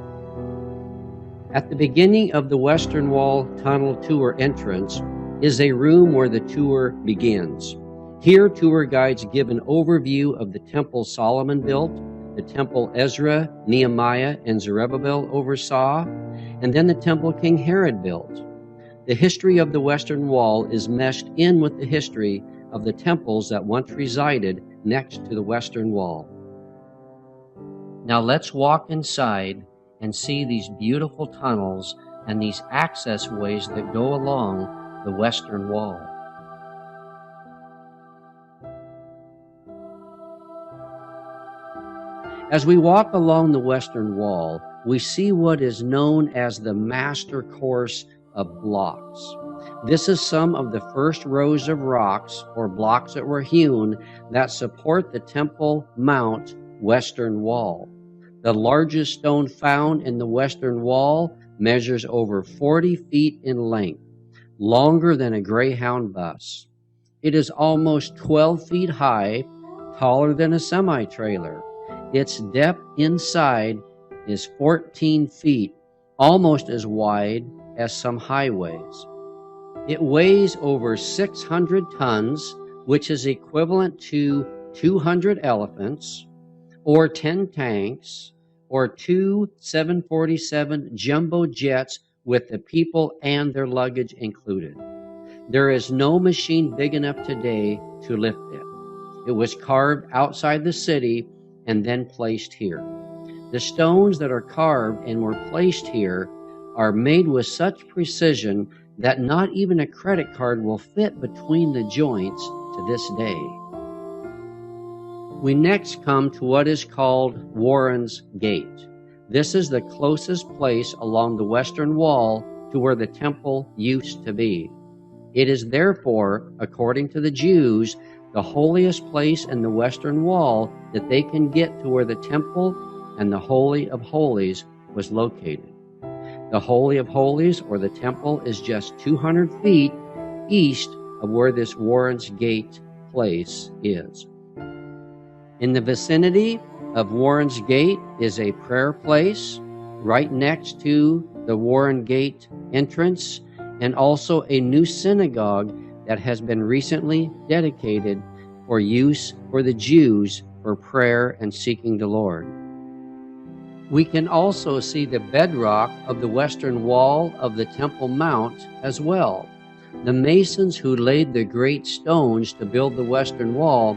At the beginning of the Western Wall Tunnel tour entrance is a room where the tour begins. Here, tour guides give an overview of the temple Solomon built, the temple Ezra, Nehemiah, and Zerubbabel oversaw, and then the temple King Herod built. The history of the Western Wall is meshed in with the history of the temples that once resided next to the Western Wall. Now let's walk inside and see these beautiful tunnels and these access ways that go along the Western Wall. As we walk along the Western Wall, we see what is known as the master course of blocks. This is some of the first rows of rocks or blocks that were hewn that support the Temple Mount Western Wall. The largest stone found in the Western Wall measures over 40 feet in length, longer than a Greyhound bus. It is almost 12 feet high, taller than a semi-trailer. Its depth inside is 14 feet, almost as wide as some highways. It weighs over 600 tons, which is equivalent to 200 elephants, or 10 tanks, or 2 747 jumbo jets with the people and their luggage included. There is no machine big enough today to lift it. It was carved outside the city and then placed here. The stones that are carved and were placed here are made with such precision that not even a credit card will fit between the joints to this day. We next come to what is called Warren's Gate. This is the closest place along the western wall to where the temple used to be. It is therefore, according to the Jews, the holiest place in the western wall that they can get to where the temple and the Holy of Holies was located. The Holy of Holies, or the temple, is just 200 feet east of where this Warren's Gate place is. In the vicinity of Warren's Gate is a prayer place right next to the Warren Gate entrance, and also a new synagogue that has been recently dedicated for use for the Jews for prayer and seeking the Lord. We can also see the bedrock of the western wall of the Temple Mount as well. The masons who laid the great stones to build the western wall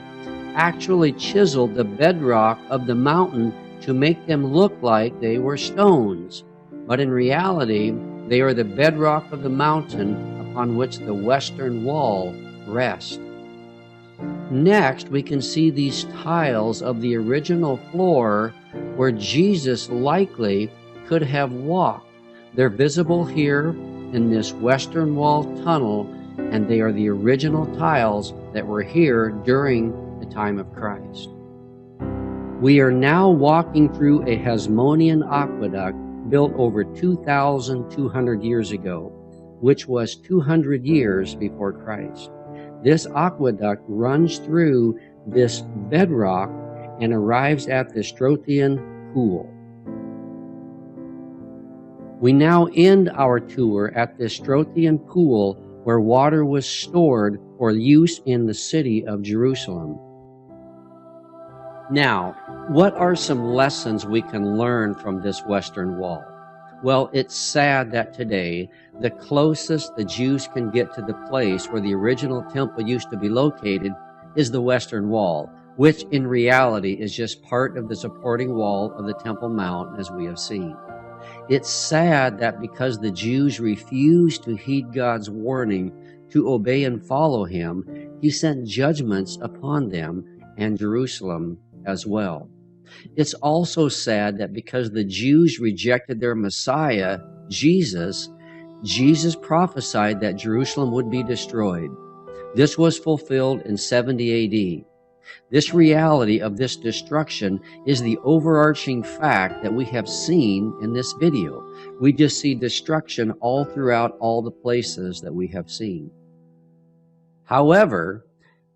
actually chiseled the bedrock of the mountain to make them look like they were stones, but in reality, they are the bedrock of the mountain upon which the western wall rests. Next, we can see these tiles of the original floor where Jesus likely could have walked. They're visible here in this western wall tunnel, and they are the original tiles that were here during the time of Christ. We are now walking through a Hasmonean aqueduct built over 2,200 years ago, which was 200 years before Christ. This aqueduct runs through this bedrock and arrives at the Strothian pool. We now end our tour at the Strothian pool, where water was stored for use in the city of Jerusalem. Now, what are some lessons we can learn from this western wall? Well, it's sad that today, the closest the Jews can get to the place where the original temple used to be located is the western wall, which in reality is just part of the supporting wall of the Temple Mount, as we have seen. It's sad that because the Jews refused to heed God's warning to obey and follow Him, He sent judgments upon them and Jerusalem as well. It's also sad that because the Jews rejected their Messiah, Jesus prophesied that Jerusalem would be destroyed. This was fulfilled in 70 AD. This reality of this destruction is the overarching fact that we have seen in this video. We just see destruction all throughout all the places that we have seen. However,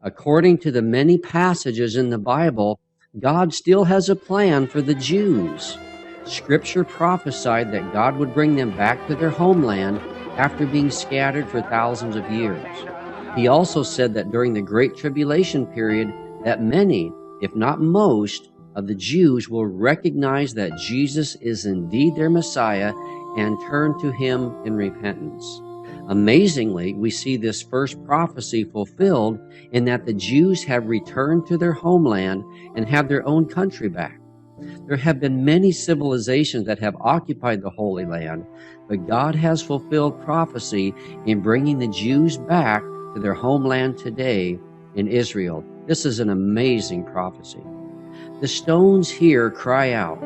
according to the many passages in the Bible, God still has a plan for the Jews. Scripture prophesied that God would bring them back to their homeland after being scattered for thousands of years. He also said that during the Great Tribulation period, that many, if not most, of the Jews will recognize that Jesus is indeed their Messiah and turn to Him in repentance. Amazingly, we see this first prophecy fulfilled in that the Jews have returned to their homeland and have their own country back. There have been many civilizations that have occupied the Holy Land, but God has fulfilled prophecy in bringing the Jews back to their homeland today in Israel. This is an amazing prophecy. The stones here cry out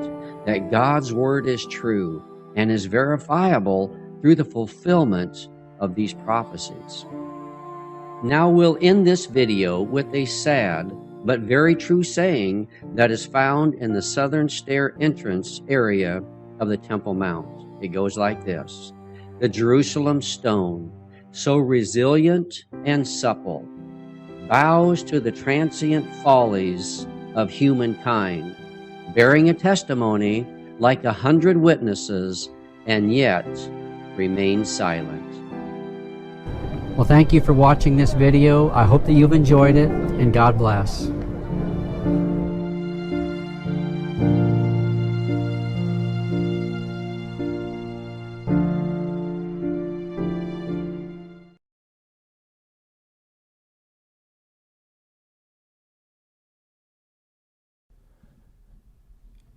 that God's word is true and is verifiable through the fulfillment of these prophecies. Now we'll end this video with a sad but very true saying that is found in the southern stair entrance area of the Temple Mount. It goes like this: "The Jerusalem stone, so resilient and supple, bows to the transient follies of humankind, bearing a testimony like 100 witnesses, and yet remains silent." Well, thank you for watching this video. I hope that you've enjoyed it, and God bless.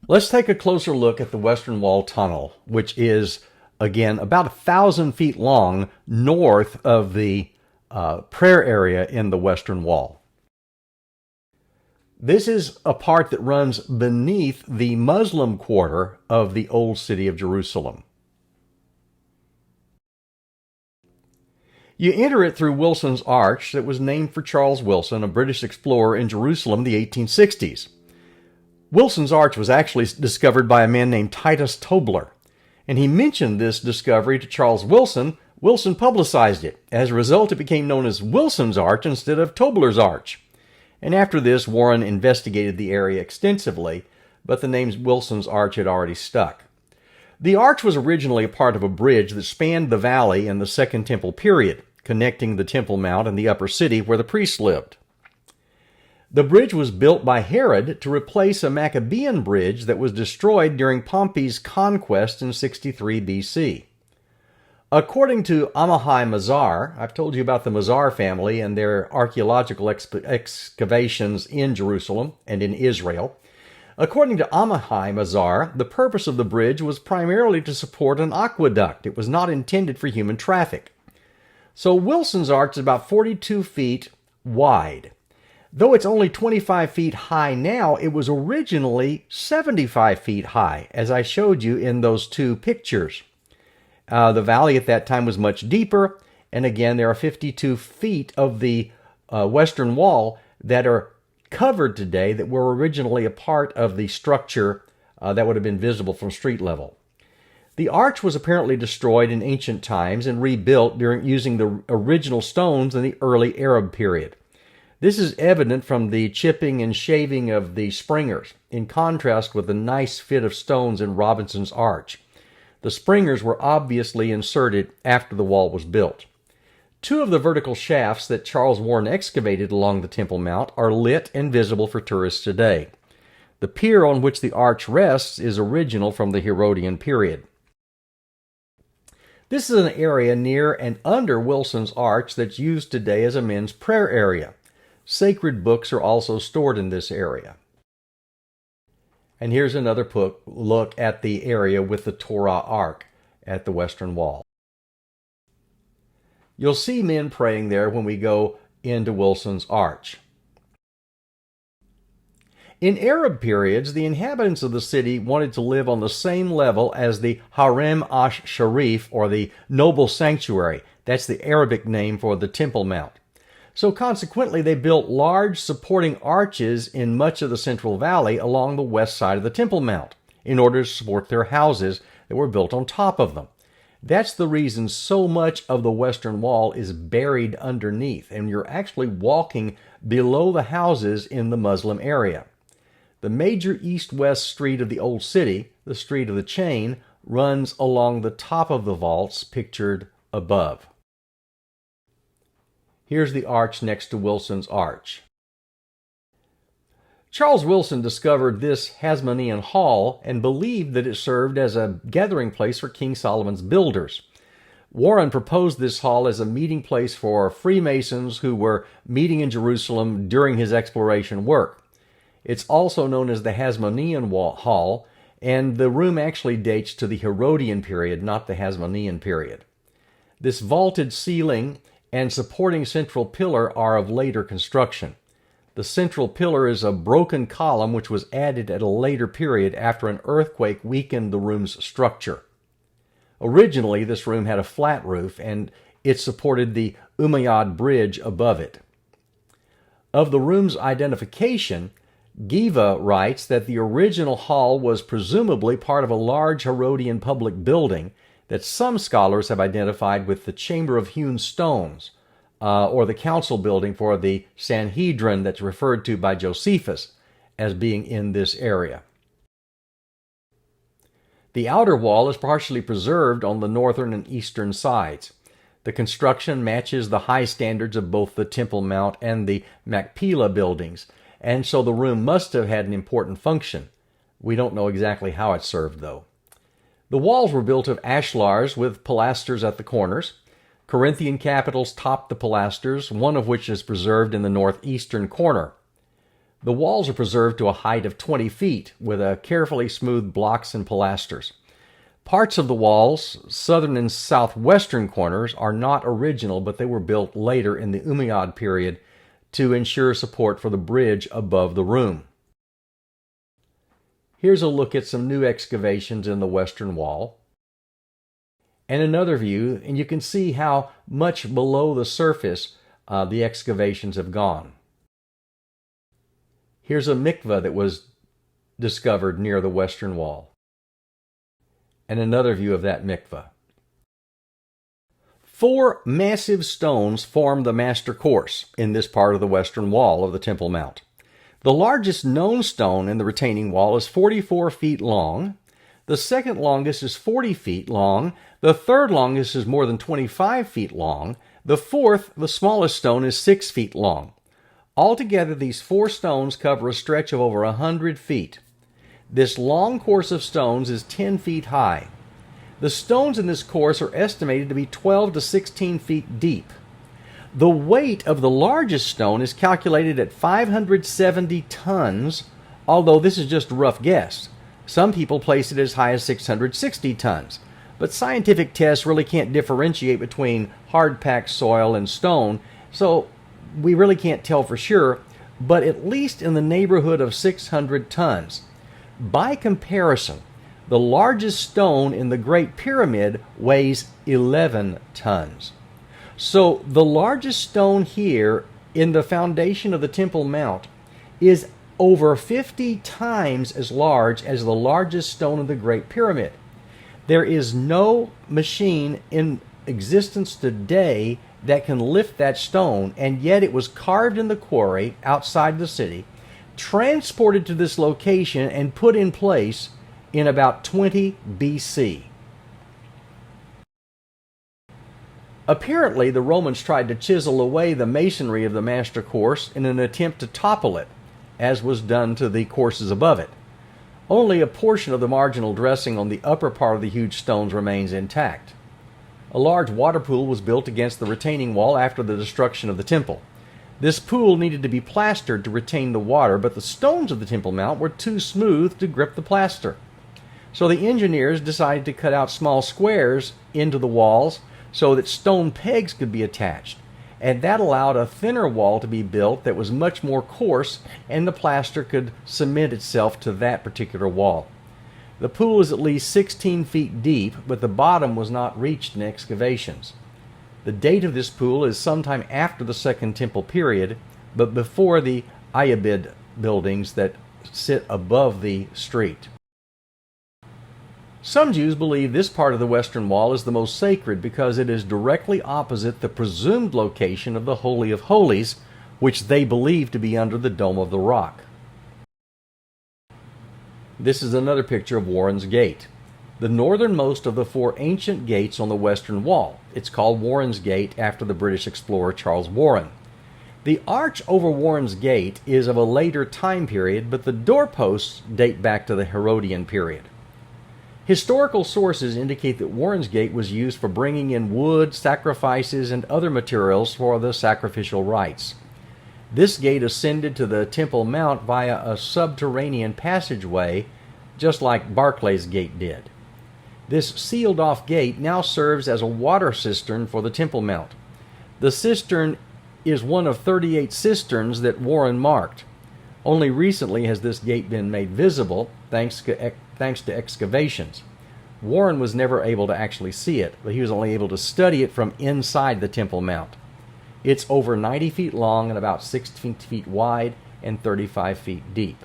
Let's take a closer look at the Western Wall Tunnel, which is, again, about 1,000 feet long north of the prayer area in the Western Wall. This is a part that runs beneath the Muslim quarter of the Old City of Jerusalem. You enter it through Wilson's Arch that was named for Charles Wilson, a British explorer in Jerusalem in the 1860s. Wilson's Arch was actually discovered by a man named Titus Tobler, and he mentioned this discovery to Charles Wilson. Wilson publicized it. As a result, it became known as Wilson's Arch instead of Tobler's Arch. And after this, Warren investigated the area extensively, but the name Wilson's Arch had already stuck. The arch was originally a part of a bridge that spanned the valley in the Second Temple period, connecting the Temple Mount and the upper city where the priests lived. The bridge was built by Herod to replace a Maccabean bridge that was destroyed during Pompey's conquest in 63 BC. According to Amahai Mazar, I've told you about the Mazar family and their archaeological excavations in Jerusalem and in Israel. According to Amahai Mazar, the purpose of the bridge was primarily to support an aqueduct. It was not intended for human traffic. So Wilson's Arch is about 42 feet wide. Though it's only 25 feet high now, it was originally 75 feet high, as I showed you in those two pictures. The valley at that time was much deeper, and again, there are 52 feet of the Western Wall that are covered today that were originally a part of the structure that would have been visible from street level. The arch was apparently destroyed in ancient times and rebuilt using the original stones in the early Arab period. This is evident from the chipping and shaving of the springers, in contrast with the nice fit of stones in Robinson's Arch. The springers were obviously inserted after the wall was built. Two of the vertical shafts that Charles Warren excavated along the Temple Mount are lit and visible for tourists today. The pier on which the arch rests is original from the Herodian period. This is an area near and under Wilson's Arch that's used today as a men's prayer area. Sacred books are also stored in this area. And here's another look at the area with the Torah Ark at the Western Wall. You'll see men praying there when we go into Wilson's Arch. In Arab periods, the inhabitants of the city wanted to live on the same level as the Harem ash-Sharif, or the noble sanctuary. That's the Arabic name for the Temple Mount. So consequently, they built large supporting arches in much of the Central Valley along the west side of the Temple Mount in order to support their houses that were built on top of them. That's the reason so much of the Western Wall is buried underneath, and you're actually walking below the houses in the Muslim area. The major east-west street of the Old City, the Street of the Chain, runs along the top of the vaults pictured above. Here's the arch next to Wilson's Arch. Charles Wilson discovered this Hasmonean hall and believed that it served as a gathering place for King Solomon's builders. Warren proposed this hall as a meeting place for Freemasons who were meeting in Jerusalem during his exploration work. It's also known as the Hasmonean Hall, and the room actually dates to the Herodian period, not the Hasmonean period. This vaulted ceiling and supporting central pillar are of later construction. The central pillar is a broken column which was added at a later period after an earthquake weakened the room's structure. Originally, this room had a flat roof, and it supported the Umayyad bridge above it. Of the room's identification, Giva writes that the original hall was presumably part of a large Herodian public building that some scholars have identified with the Chamber of Hewn Stones, or the council building for the Sanhedrin that's referred to by Josephus as being in this area. The outer wall is partially preserved on the northern and eastern sides. The construction matches the high standards of both the Temple Mount and the Machpelah buildings, and so the room must have had an important function. We don't know exactly how it served, though. The walls were built of ashlars with pilasters at the corners. Corinthian capitals topped the pilasters, one of which is preserved in the northeastern corner. The walls are preserved to a height of 20 feet with a carefully smoothed blocks and pilasters. Parts of the walls, southern and southwestern corners, are not original, but they were built later in the Umayyad period to ensure support for the bridge above the room. Here's a look at some new excavations in the western wall. And another view, and you can see how much below the surface the excavations have gone. Here's a mikveh that was discovered near the western wall. And another view of that mikveh. 4 massive stones form the master course in this part of the western wall of the Temple Mount. The largest known stone in the retaining wall is 44 feet long. The second longest is 40 feet long. The third longest is more than 25 feet long. The fourth, the smallest stone, is 6 feet long. Altogether, these 4 stones cover a stretch of over 100 feet. This long course of stones is 10 feet high. The stones in this course are estimated to be 12 to 16 feet deep. The weight of the largest stone is calculated at 570 tons, although this is just a rough guess. Some people place it as high as 660 tons, but scientific tests really can't differentiate between hard-packed soil and stone, so we really can't tell for sure, but at least in the neighborhood of 600 tons. By comparison, the largest stone in the Great Pyramid weighs 11 tons. So the largest stone here in the foundation of the Temple Mount is over 50 times as large as the largest stone in the Great Pyramid. There is no machine in existence today that can lift that stone, and yet it was carved in the quarry outside the city, transported to this location, and put in place in about 20 BC. Apparently, the Romans tried to chisel away the masonry of the master course in an attempt to topple it, as was done to the courses above it. Only a portion of the marginal dressing on the upper part of the huge stones remains intact. A large water pool was built against the retaining wall after the destruction of the temple. This pool needed to be plastered to retain the water, but the stones of the Temple Mount were too smooth to grip the plaster. So the engineers decided to cut out small squares into the walls so that stone pegs could be attached, and that allowed a thinner wall to be built that was much more coarse, and the plaster could cement itself to that particular wall. The pool is at least 16 feet deep, but the bottom was not reached in excavations. The date of this pool is sometime after the Second Temple period, but before the Ayyubid buildings that sit above the street. Some Jews believe this part of the Western Wall is the most sacred because it is directly opposite the presumed location of the Holy of Holies, which they believe to be under the Dome of the Rock. This is another picture of Warren's Gate, the northernmost of the 4 ancient gates on the Western Wall. It's called Warren's Gate after the British explorer Charles Warren. The arch over Warren's Gate is of a later time period, but the doorposts date back to the Herodian period. Historical sources indicate that Warren's Gate was used for bringing in wood, sacrifices, and other materials for the sacrificial rites. This gate ascended to the Temple Mount via a subterranean passageway, just like Barclay's Gate did. This sealed-off gate now serves as a water cistern for the Temple Mount. The cistern is one of 38 cisterns that Warren marked. Only recently has this gate been made visible, thanks to excavations. Warren was never able to actually see it, but he was only able to study it from inside the Temple Mount. It's over 90 feet long and about 16 feet wide and 35 feet deep.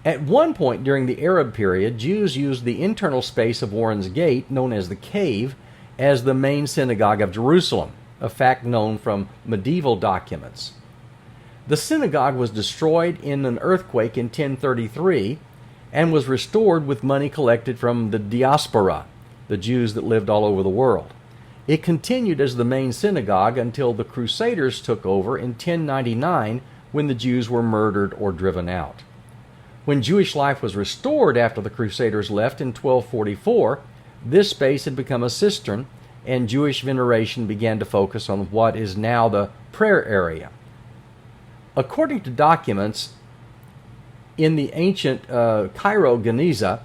At one point during the Arab period, Jews used the internal space of Warren's Gate, known as the Cave, as the main synagogue of Jerusalem, a fact known from medieval documents. The synagogue was destroyed in an earthquake in 1033 and was restored with money collected from the diaspora, the Jews that lived all over the world. It continued as the main synagogue until the Crusaders took over in 1099, when the Jews were murdered or driven out. When Jewish life was restored after the Crusaders left in 1244, this space had become a cistern, and Jewish veneration began to focus on what is now the prayer area. According to documents in the ancient Cairo Geniza,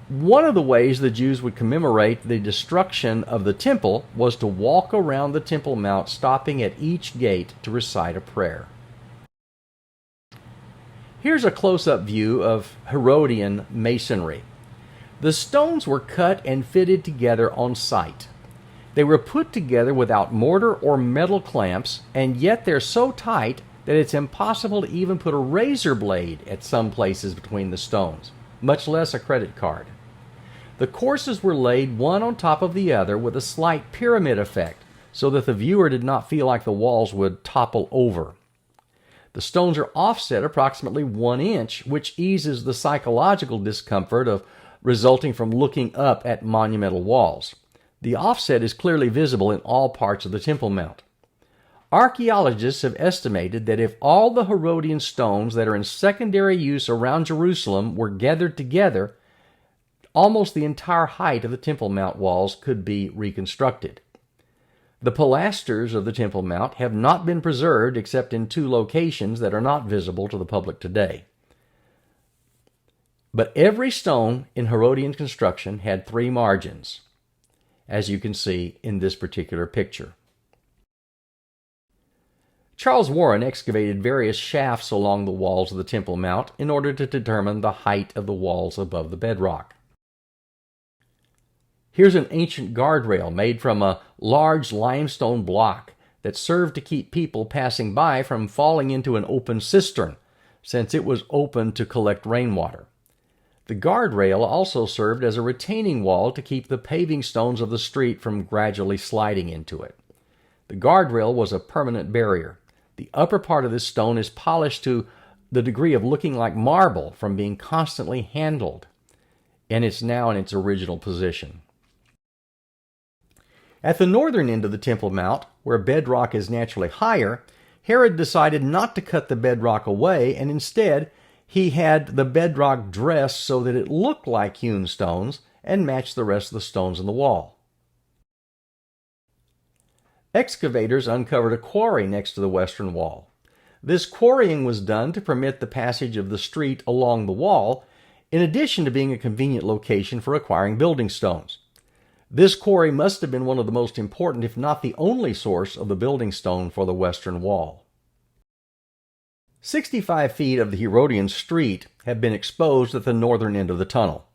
one of the ways the Jews would commemorate the destruction of the temple was to walk around the Temple Mount, stopping at each gate to recite a prayer. Here's a close-up view of Herodian masonry. The stones were cut and fitted together on site. They were put together without mortar or metal clamps, and yet they're so tight that it's impossible to even put a razor blade at some places between the stones, much less a credit card. The courses were laid one on top of the other with a slight pyramid effect, so that the viewer did not feel like the walls would topple over. The stones are offset approximately 1 inch, which eases the psychological discomfort of resulting from looking up at monumental walls. The offset is clearly visible in all parts of the Temple Mount. Archaeologists have estimated that if all the Herodian stones that are in secondary use around Jerusalem were gathered together, almost the entire height of the Temple Mount walls could be reconstructed. The pilasters of the Temple Mount have not been preserved except in 2 locations that are not visible to the public today. But every stone in Herodian construction had 3 margins, as you can see in this particular picture. Charles Warren excavated various shafts along the walls of the Temple Mount in order to determine the height of the walls above the bedrock. Here's an ancient guardrail made from a large limestone block that served to keep people passing by from falling into an open cistern, since it was open to collect rainwater. The guardrail also served as a retaining wall to keep the paving stones of the street from gradually sliding into it. The guardrail was a permanent barrier. The upper part of this stone is polished to the degree of looking like marble from being constantly handled, and it's now in its original position. At the northern end of the Temple Mount, where bedrock is naturally higher, Herod decided not to cut the bedrock away, and instead he had the bedrock dressed so that it looked like hewn stones and matched the rest of the stones in the wall. Excavators uncovered a quarry next to the western wall. This quarrying was done to permit the passage of the street along the wall, in addition to being a convenient location for acquiring building stones. This quarry must have been one of the most important, if not the only source of the building stone for the western wall. 65 feet of the Herodian street have been exposed at the northern end of the tunnel.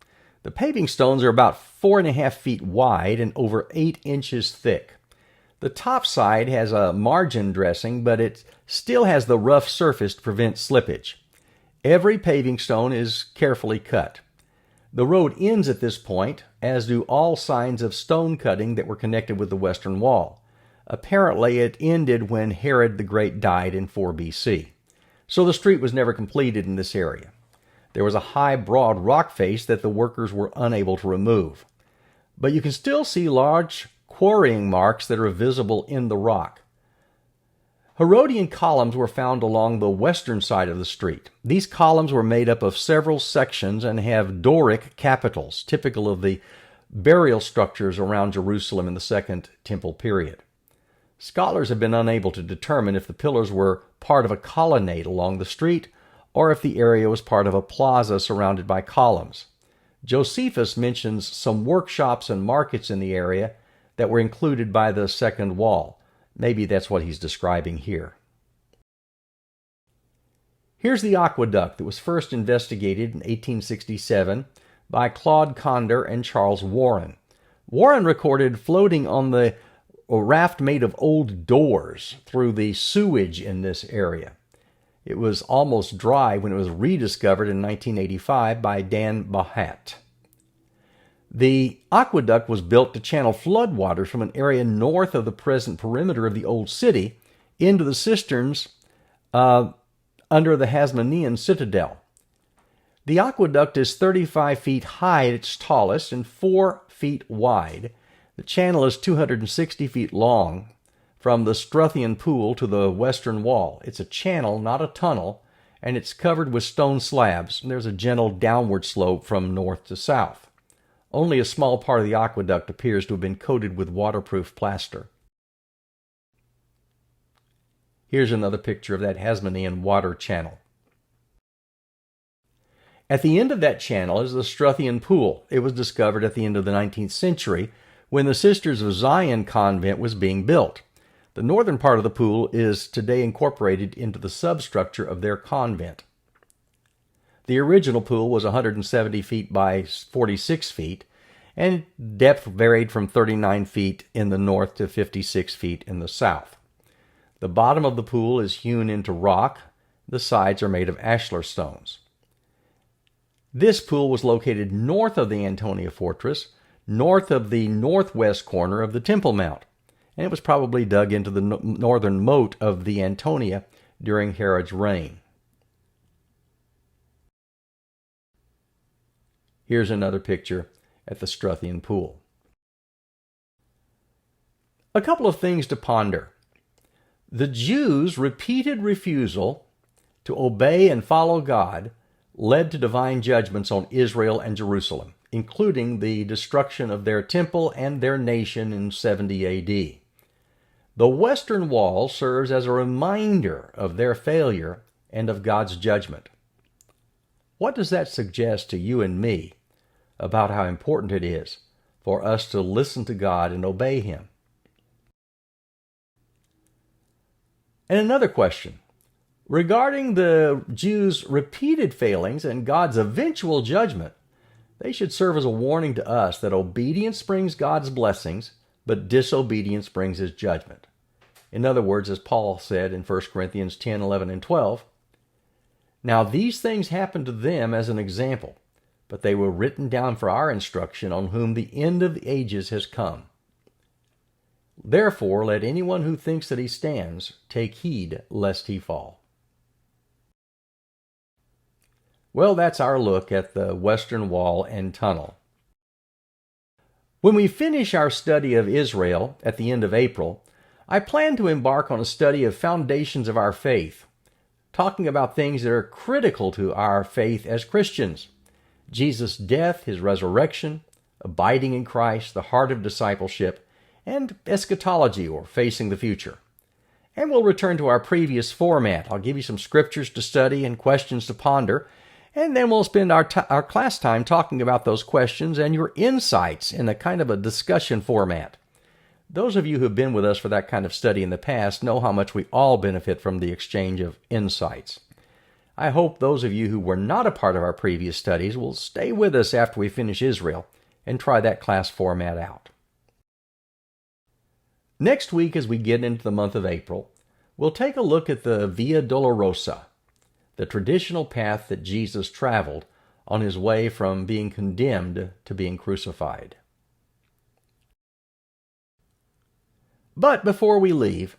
The paving stones are about 4.5 feet wide and over 8 inches thick. The top side has a margin dressing, but it still has the rough surface to prevent slippage. Every paving stone is carefully cut. The road ends at this point, as do all signs of stone cutting that were connected with the western wall. Apparently, it ended when Herod the Great died in 4 BC. So the street was never completed in this area. There was a high, broad rock face that the workers were unable to remove. But you can still see large quarrying marks that are visible in the rock. Herodian columns were found along the western side of the street. These columns were made up of several sections and have Doric capitals, typical of the burial structures around Jerusalem in the Second Temple period. Scholars have been unable to determine if the pillars were part of a colonnade along the street or if the area was part of a plaza surrounded by columns. Josephus mentions some workshops and markets in the area that were included by the second wall. Maybe that's what he's describing here. Here's the aqueduct that was first investigated in 1867 by Claude Conder and Charles Warren. Warren recorded floating on a raft made of old doors through the sewage in this area. It was almost dry when it was rediscovered in 1985 by Dan Bahat. The aqueduct was built to channel floodwaters from an area north of the present perimeter of the old city into the cisterns under the Hasmonean citadel. The aqueduct is 35 feet high at its tallest and 4 feet wide. The channel is 260 feet long from the Struthian Pool to the western wall. It's a channel, not a tunnel, and it's covered with stone slabs. There's a gentle downward slope from north to south. Only a small part of the aqueduct appears to have been coated with waterproof plaster. Here's another picture of that Hasmonean water channel. At the end of that channel is the Struthian Pool. It was discovered at the end of the 19th century when the Sisters of Zion convent was being built. The northern part of the pool is today incorporated into the substructure of their convent. The original pool was 170 feet by 46 feet, and depth varied from 39 feet in the north to 56 feet in the south. The bottom of the pool is hewn into rock. The sides are made of ashlar stones. This pool was located north of the Antonia Fortress, north of the northwest corner of the Temple Mount, and it was probably dug into the northern moat of the Antonia during Herod's reign. Here's another picture at the Struthian Pool. A couple of things to ponder. The Jews' repeated refusal to obey and follow God led to divine judgments on Israel and Jerusalem, including the destruction of their temple and their nation in 70 A.D. The Western Wall serves as a reminder of their failure and of God's judgment. What does that suggest to you and me about how important it is for us to listen to God and obey Him? And another question. Regarding the Jews' repeated failings and God's eventual judgment, they should serve as a warning to us that obedience brings God's blessings, but disobedience brings His judgment. In other words, as Paul said in 1 Corinthians 10, 11, and 12, "Now these things happened to them as an example, but they were written down for our instruction, on whom the end of the ages has come. Therefore let anyone who thinks that he stands take heed lest he fall." Well, that's our look at the Western Wall and Tunnel. When we finish our study of Israel at the end of April, I plan to embark on a study of foundations of our faith, talking about things that are critical to our faith as Christians: Jesus' death, His resurrection, abiding in Christ, the heart of discipleship, and eschatology, or facing the future. And we'll return to our previous format. I'll give you some scriptures to study and questions to ponder, and then we'll spend our class time talking about those questions and your insights in a kind of a discussion format. Those of you who have been with us for that kind of study in the past know how much we all benefit from the exchange of insights. I hope those of you who were not a part of our previous studies will stay with us after we finish Israel and try that class format out. Next week, as we get into the month of April, we'll take a look at the Via Dolorosa, the traditional path that Jesus traveled on His way from being condemned to being crucified. But before we leave,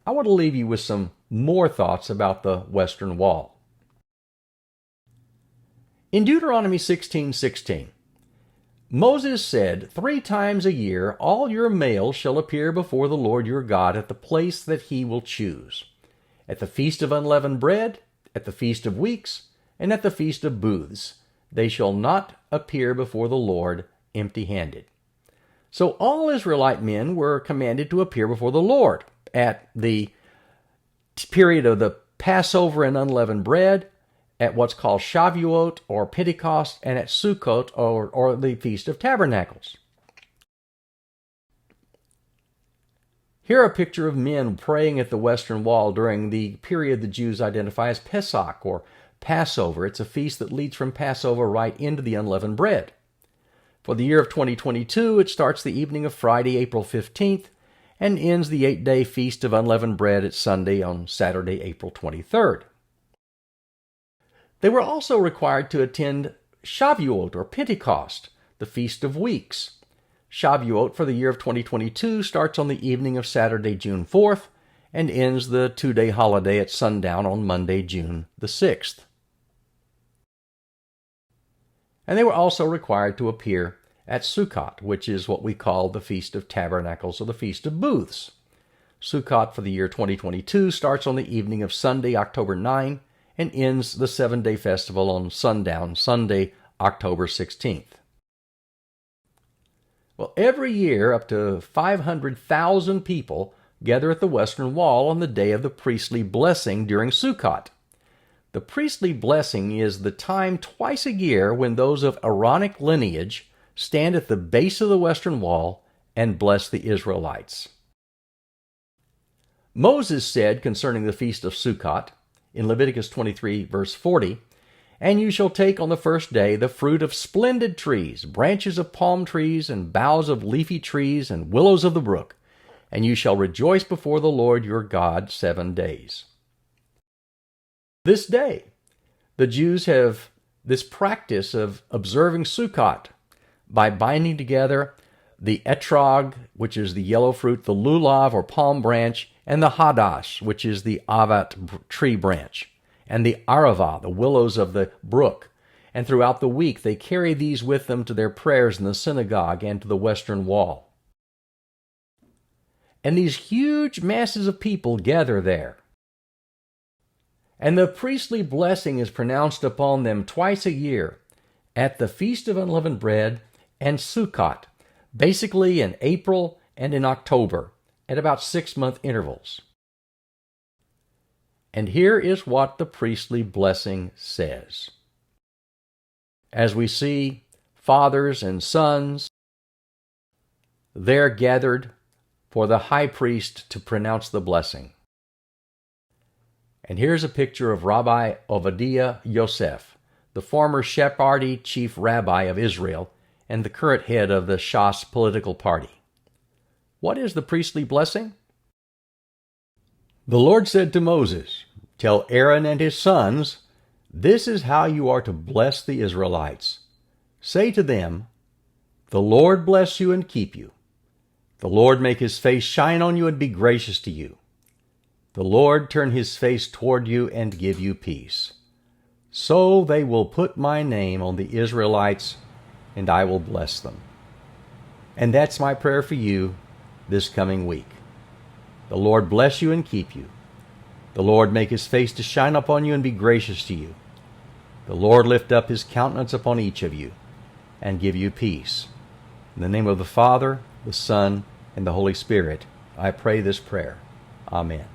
I want to leave you with some more thoughts about the Western Wall. In Deuteronomy 16:16, Moses said, 3 times a year all your males shall appear before the Lord your God at the place that He will choose, at the Feast of Unleavened Bread, at the Feast of Weeks, and at the Feast of Booths. They shall not appear before the Lord empty-handed. So all Israelite men were commanded to appear before the Lord at the period of the Passover and unleavened bread, at what's called Shavuot or Pentecost, and at Sukkot or the Feast of Tabernacles. Here a picture of men praying at the Western Wall during the period the Jews identify as Pesach or Passover. It's a feast that leads from Passover right into the unleavened bread. For the year of 2022, it starts the evening of Friday, April 15th, and ends the 8-day Feast of Unleavened Bread at Sunday on Saturday, April 23rd. They were also required to attend Shavuot or Pentecost, the Feast of Weeks. Shavuot for the year of 2022 starts on the evening of Saturday, June 4th, and ends the 2-day holiday at sundown on Monday, June the 6th. And they were also required to appear at Sukkot, which is what we call the Feast of Tabernacles or the Feast of Booths. Sukkot for the year 2022 starts on the evening of Sunday, October 9, and ends the 7-day festival on sundown, Sunday, October 16th. Well, every year up to 500,000 people gather at the western wall on the day of the priestly blessing during Sukkot. The priestly blessing is the time twice a year when those of Aaronic lineage stand at the base of the western wall and bless the Israelites. Moses said concerning the feast of Sukkot, in Leviticus 23, verse 40, "And you shall take on the first day the fruit of splendid trees, branches of palm trees, and boughs of leafy trees, and willows of the brook, and you shall rejoice before the Lord your God 7 days." This day, the Jews have this practice of observing Sukkot by binding together the etrog, which is the yellow fruit, the lulav or palm branch, and the hadash, which is the avat tree branch, and the arava, the willows of the brook. And throughout the week they carry these with them to their prayers in the synagogue and to the western wall. And these huge masses of people gather there. And the priestly blessing is pronounced upon them twice a year, at the Feast of Unleavened Bread and Sukkot, basically in April and in October, at about 6-month intervals. And here is what the priestly blessing says. As we see fathers and sons, they're gathered for the high priest to pronounce the blessing. And here's a picture of Rabbi Ovadia Yosef, the former Sephardi chief rabbi of Israel and the current head of the Shas political party. What is the priestly blessing? The Lord said to Moses, "Tell Aaron and his sons, this is how you are to bless the Israelites. Say to them, the Lord bless you and keep you. The Lord make his face shine on you and be gracious to you. The Lord turn his face toward you and give you peace. So they will put my name on the Israelites, and I will bless them." And that's my prayer for you this coming week. The Lord bless you and keep you. The Lord make his face to shine upon you and be gracious to you. The Lord lift up his countenance upon each of you and give you peace. In the name of the Father, the Son, and the Holy Spirit, I pray this prayer. Amen.